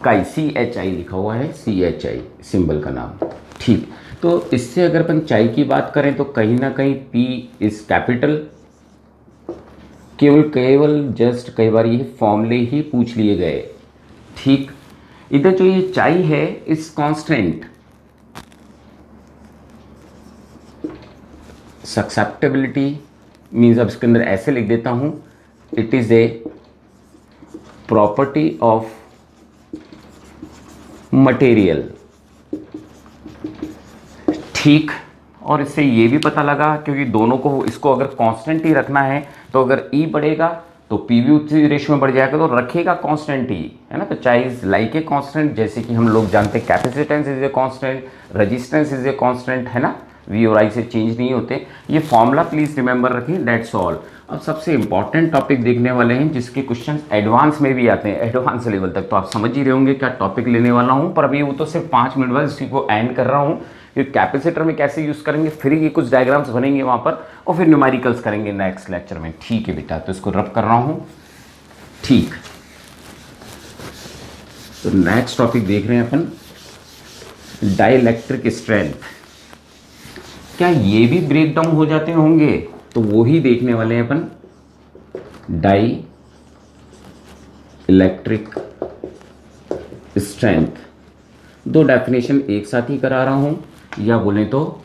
काई CHI लिखा हुआ है, CHI सिंबल का नाम। ठीक, तो इससे अगर अपन चाई की बात करें तो कहीं ना कहीं P इज कैपिटल, केवल जस्ट कई बार ये फॉर्मूले ही पूछ लिए गए। ठीक, इधर जो ये चाई है इज कांस्टेंट, सक्सेप्टेबिलिटी मीन्स, अब इसके अंदर ऐसे लिख देता हूं, it is a property of material. ठीक, और इससे ये भी पता लगा, क्योंकि दोनों को, इसको अगर कांस्टेंट ही रखना है तो अगर E बढ़ेगा तो P भी उसी रेशियो में बढ़ जाएगा, तो रखेगा कांस्टेंट ही, है ना। तो चाहे इज लाइक ए कांस्टेंट, जैसे कि हम लोग जानते हैं capacitance is a constant, resistance is a constant, है ना, V और I से चेंज नहीं होते। ये फॉर्मूला प्लीज रिमेंबर रखें, दैट्स ऑल। अब सबसे इंपॉर्टेंट टॉपिक देखने वाले हैं जिसके क्वेश्चन एडवांस में भी आते हैं, एडवांस लेवल तक, तो आप समझ ही रहे होंगे क्या टॉपिक लेने वाला हूं। पर अभी वो तो सिर्फ 5 मिनट बाद इसी को एंड कर रहा हूं कि कैपेसिटर में कैसे यूज करेंगे, फिर ये कुछ डायग्राम्स बनेंगे वहां पर, और फिर न्यूमेरिकल्स करेंगे नेक्स्ट लेक्चर में। ठीक है बेटा, तो इसको रब कर रहा हूं। ठीक, तो नेक्स्ट टॉपिक देख रहे हैं अपन, डाइलेक्ट्रिक स्ट्रेंथ। क्या ये भी ब्रेक डाउन हो जाते होंगे, तो वो ही देखने वाले हैं अपन। डाई इलेक्ट्रिक स्ट्रेंथ, दो डेफिनेशन एक साथ ही करा रहा हूं, या बोले तो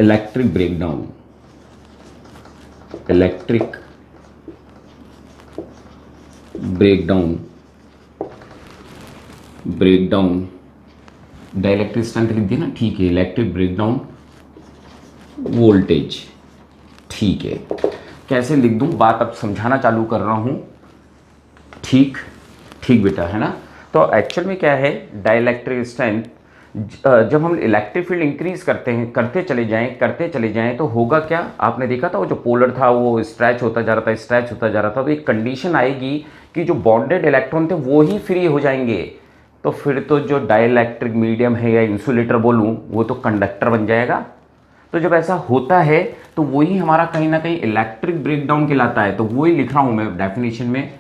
electric breakdown, electric breakdown dielectric strength लिख दिया ना, ठीक है, इलेक्ट्रिक ब्रेकडाउन वोल्टेज। ठीक है, कैसे लिख दूं, बात अब समझाना चालू कर रहा हूं। ठीक बेटा, है ना। तो एक्चुअल में क्या है, डाइलेक्ट्रिक स्ट्रेंथ, जब हम इलेक्ट्रिक फील्ड इंक्रीज करते हैं, करते चले जाएं तो होगा क्या, आपने देखा था वो जो पोलर था वो स्ट्रेच होता जा रहा था, तो एक कंडीशन आएगी कि जो बॉन्डेड इलेक्ट्रॉन थे वो ही फ्री हो जाएंगे। तो फिर तो जो डाइलेक्ट्रिक मीडियम है, या इंसुलेटर बोलूं, वो तो कंडक्टर बन जाएगा। तो जब ऐसा होता है तो वही हमारा कहीं ना कहीं इलेक्ट्रिक ब्रेकडाउन कहलाता है। तो वही लिख रहा हूं मैं डेफिनेशन में,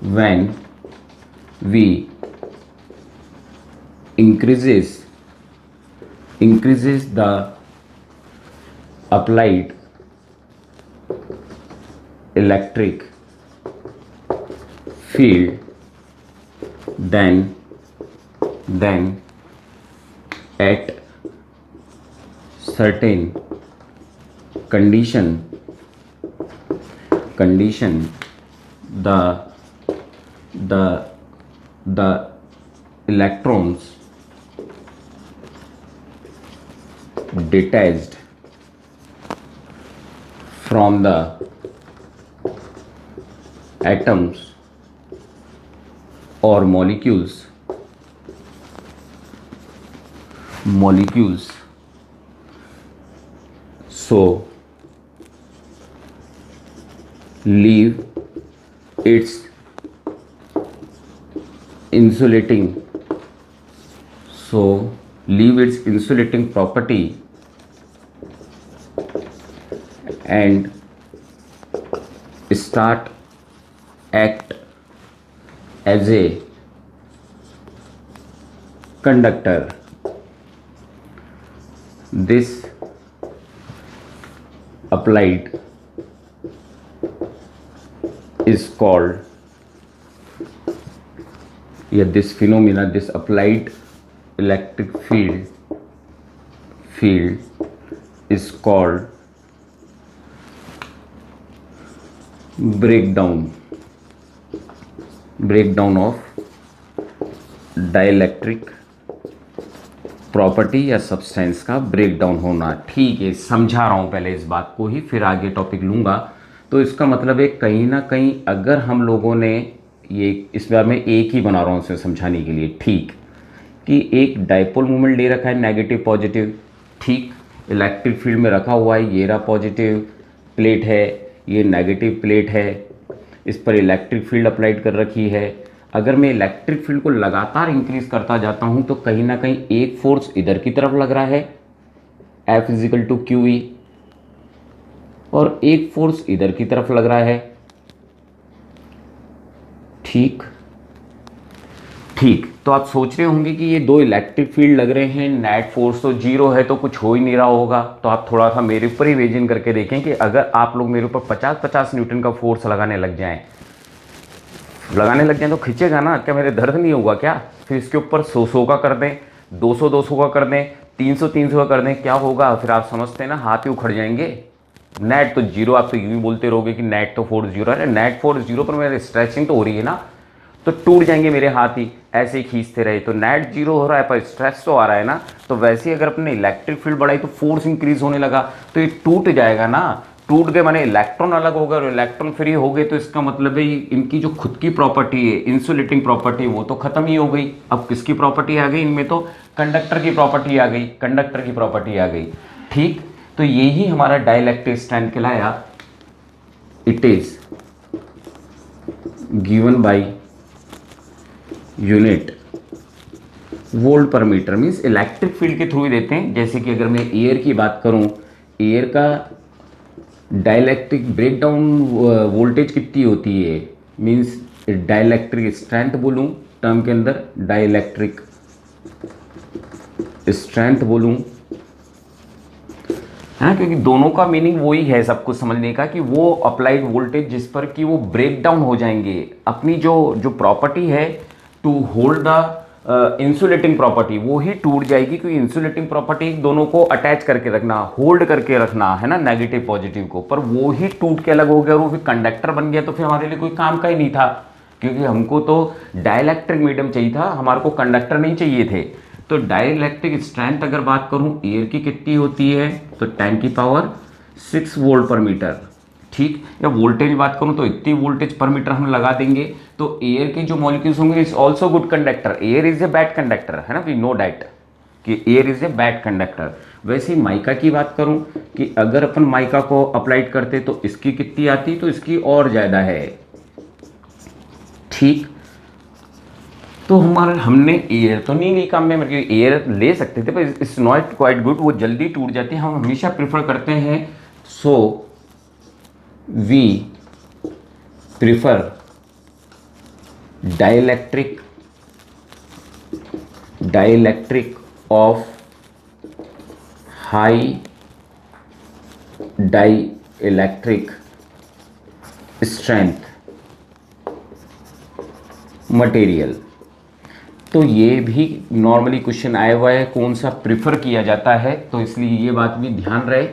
when we increases the applied electric field, then at certain condition the electrons detached from the atoms or molecules so leave its insulating property and start act as a conductor. This applied is called, this phenomena, this applied electric field is called breakdown of dielectric property या substance का breakdown होना। ठीक है, समझा रहा हूँ पहले इस बात को ही, फिर आगे टॉपिक लूँगा। तो इसका मतलब है कहीं ना कहीं अगर हम लोगों ने ये, इस बार मैं एक ही बना रहा हूँ इसे समझाने के लिए, ठीक, कि एक डाइपोल मोमेंट ले रखा है नेगेटिव पॉजिटिव, ठीक, इलेक्ट्रिक फील्ड में रखा हुआ है, ये रहा पॉजिटिव प्लेट है, ये नेगेटिव प्लेट है, इस पर इलेक्ट्रिक फील्ड अप्लाइड कर रखी है। अगर मैं इलेक्ट्रिक फील्ड को लगातार इंक्रीज करता जाता हूं तो कहीं ना कहीं एक फोर्स इधर की तरफ लग रहा है F = QE, और एक फोर्स इधर की तरफ लग रहा है, ठीक। तो आप सोच रहे होंगे कि ये दो इलेक्ट्रिक फील्ड लग रहे हैं, नेट फोर्स तो जीरो है, तो कुछ हो ही नहीं रहा होगा। तो आप थोड़ा सा मेरे ऊपर ही इमेजिन करके देखें कि अगर आप लोग मेरे ऊपर 50-50 न्यूटन का फोर्स लगाने लग जाएं तो खींचेगा ना, क्या मेरे दर्द नहीं होगा क्या? फिर इसके ऊपर 100 का कर दें, 200 का कर दें, 300 का कर दें, क्या होगा? फिर आप समझते हैं ना, हाथ ही उखड़ जाएंगे। नेट तो जीरो, आप तो यूँ बोलते रहोगे कि नेट तो फोर्स जीरो है, नेट फोर्स जीरो पर मेरे स्ट्रेचिंग तो हो रही है ना, तो टूट जाएंगे मेरे हाथ ही, ऐसे ही खींचते रहे। तो नेट जीरो हो रहा है पर स्ट्रेस तो आ रहा है ना। तो वैसे ही अगर अपने इलेक्ट्रिक फील्ड बढ़ाई तो फोर्स इंक्रीज होने लगा, तो ये टूट जाएगा ना। टूट गए माने इलेक्ट्रॉन अलग हो गए और इलेक्ट्रॉन फ्री हो गए, तो इसका मतलब है इनकी जो खुद की प्रॉपर्टी है, इंसुलेटिंग प्रॉपर्टी, वो तो खत्म ही हो गई। अब किसकी प्रॉपर्टी आ गई इनमें? तो कंडक्टर की प्रॉपर्टी आ गई, ठीक। तो यही हमारा डाइलेक्ट्रिक स्ट्रेंथ कहलाया। It is given by unit volt पर मीटर, मीन्स इलेक्ट्रिक फील्ड के थ्रू ही देते हैं। जैसे कि अगर मैं एयर की बात करूं, एयर का डाइलेक्ट्रिक ब्रेकडाउन वोल्टेज कितनी होती है, मीन्स डाइलेक्ट्रिक स्ट्रेंथ बोलूं टर्म के अंदर, डाइलेक्ट्रिक स्ट्रेंथ बोलूं, है ना, क्योंकि दोनों का मीनिंग वही है सब कुछ समझने का, कि वो अप्लाइड वोल्टेज जिस पर कि वो ब्रेक डाउन हो जाएंगे, अपनी जो प्रॉपर्टी है to hold the insulating property, वो ही टूट जाएगी। क्योंकि इंसुलेटिंग प्रॉपर्टी दोनों को अटैच करके रखना, होल्ड करके रखना, है ना, नेगेटिव पॉजिटिव को, पर वो ही टूट के अलग हो गया और वो फिर कंडक्टर बन गया, तो फिर हमारे लिए कोई काम का ही नहीं था, क्योंकि हमको तो डाइलेक्ट्रिक मीडियम चाहिए था, हमारे को कंडक्टर नहीं चाहिए थे। तो डाइलेक्ट्रिक स्ट्रेंथ अगर बात करूं एयर की कितनी होती है, तो 10⁶ वोल्ट पर मीटर, ठीक। या वोल्टेज बात करूं तो इतनी वोल्टेज पर मीटर हम लगा देंगे। तो एयर के जो मॉलिक्यूल्स होंगे is also good conductor, air is a bad conductor, है ना, वी नो डैट कि air is a bad conductor. वैसे ही माइका की बात करूं कि अगर अपन माइका को अप्लाइड करते तो इसकी कितनी आती, तो इसकी और ज़्यादा है, ठीक। तो हमारा हमने एयर तो नहीं ली काम में, मतलब एयर ले सकते थे पर इट्स नॉट क्वाइट गुड, वो जल्दी टूट जाते हैं। हम हमेशा प्रेफर करते हैं, so we prefer dielectric of high dielectric strength material. तो ये भी नॉर्मली क्वेश्चन आया हुआ है, कौन सा प्रिफर किया जाता है, तो इसलिए ये बात भी ध्यान रहे,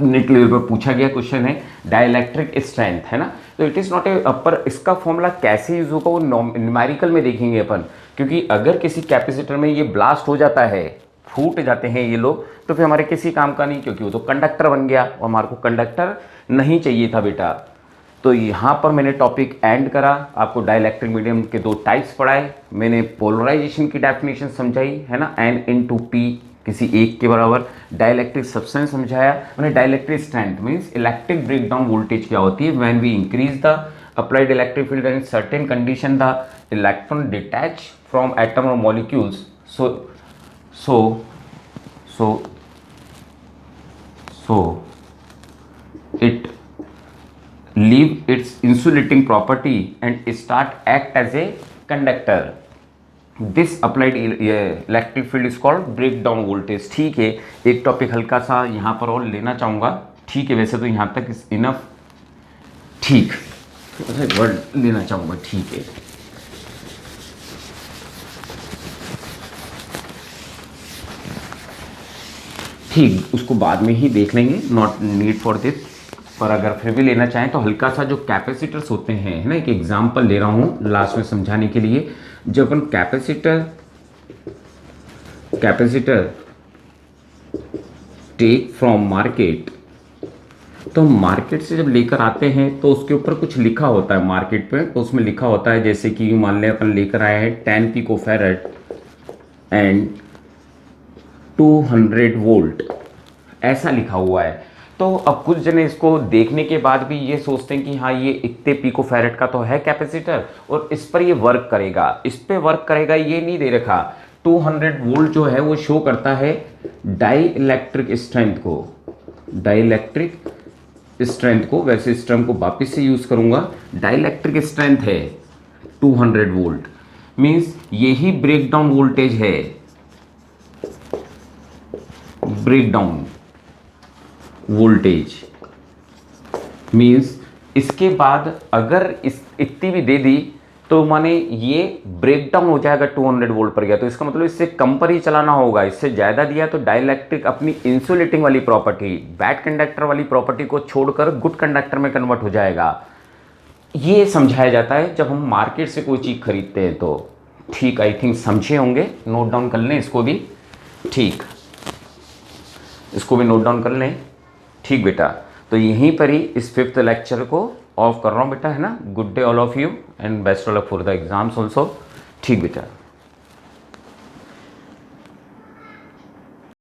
नेट लेवल पर पूछा गया क्वेश्चन है डाइलेक्ट्रिक स्ट्रेंथ, है ना। तो इट इज़ नॉट ए अपर, इसका फॉर्मूला कैसे यूज होगा वो न्यूमेरिकल में देखेंगे अपन, क्योंकि अगर किसी कैपेसिटर में ये ब्लास्ट हो जाता है, फूट जाते हैं ये लोग, तो फिर हमारे किसी काम का नहीं, क्योंकि वो तो कंडक्टर बन गया और हमारे को कंडक्टर नहीं चाहिए था बेटा। तो यहाँ पर मैंने टॉपिक एंड करा, आपको डाइलेक्ट्रिक मीडियम के दो टाइप्स पढ़ाए, मैंने पोलराइजेशन की डेफिनेशन समझाई, है ना, N/P किसी एक के बराबर, डाइलेक्ट्रिक सब्सटेंस समझाया मैंने, dielectric strength means electric breakdown voltage क्या होती है, when we increase the applied electric field in certain condition the electron detach from atom और molecules, so it leave its insulating property and start act as a conductor. This applied electric field is called breakdown voltage। ठीक है, एक topic हल्का सा यहाँ पर और लेना चाहूँगा, ठीक है, वैसे तो यहाँ तक इनफ, ठीक, वर्ड लेना चाहूँगा, ठीक है। ठीक, उसको बाद में ही देख लेंगे, नॉट नीड फॉर दिस, पर अगर फिर भी लेना चाहें तो हल्का सा जो कैपेसिटर्स होते हैं, है ना, एक एग्जांपल ले रहा हूँ लास्ट में समझाने के लिए। जब अपन कैपेसिटर टेक फ्रॉम मार्केट, तो मार्केट से जब लेकर आते हैं तो उसके ऊपर कुछ लिखा होता है मार्केट पे, तो उसमें लिखा होता है जैसे कि मान लें अपन लेकर आए हैं 10 पिकोफैरेड एंड 200 वोल्ट, ऐसा लिखा हुआ है। तो अब कुछ जने इसको देखने के बाद भी ये सोचते हैं कि हाँ ये इतने पिकोफैरेड का तो है कैपेसिटर और इस पर ये वर्क करेगा, इस पे वर्क करेगा, ये नहीं दे रखा। 200 वोल्ट जो है वो शो करता है डाइलेक्ट्रिक स्ट्रेंथ को, डाइलेक्ट्रिक स्ट्रेंथ को, वैसे इस टर्म को वापस से यूज करूंगा, डाइलेक्ट्रिक स्ट्रेंथ है 200 वोल्ट, मींस यही ब्रेकडाउन वोल्टेज है, ब्रेकडाउन वोल्टेज मींस इसके बाद अगर इस इतनी भी दे दी तो माने ये ब्रेकडाउन हो जाएगा 200 वोल्ट पर गया, तो इसका मतलब इससे कम पर ही चलाना होगा, इससे ज़्यादा दिया तो डाइलेक्ट्रिक अपनी इंसुलेटिंग वाली प्रॉपर्टी, बैड कंडक्टर वाली प्रॉपर्टी को छोड़कर गुड कंडक्टर में कन्वर्ट हो जाएगा। ये समझाया जाता है जब हम मार्केट से कोई चीज़ खरीदते हैं तो। ठीक, आई थिंक समझे होंगे, नोट डाउन कर लें इसको भी, ठीक, इसको भी नोट डाउन कर लें, ठीक बेटा। तो यहीं पर ही इस 5th लेक्चर को ऑफ कर रहा हूँ बेटा, है ना। Good day all of you and best of luck for the exams also, ठीक बेटा।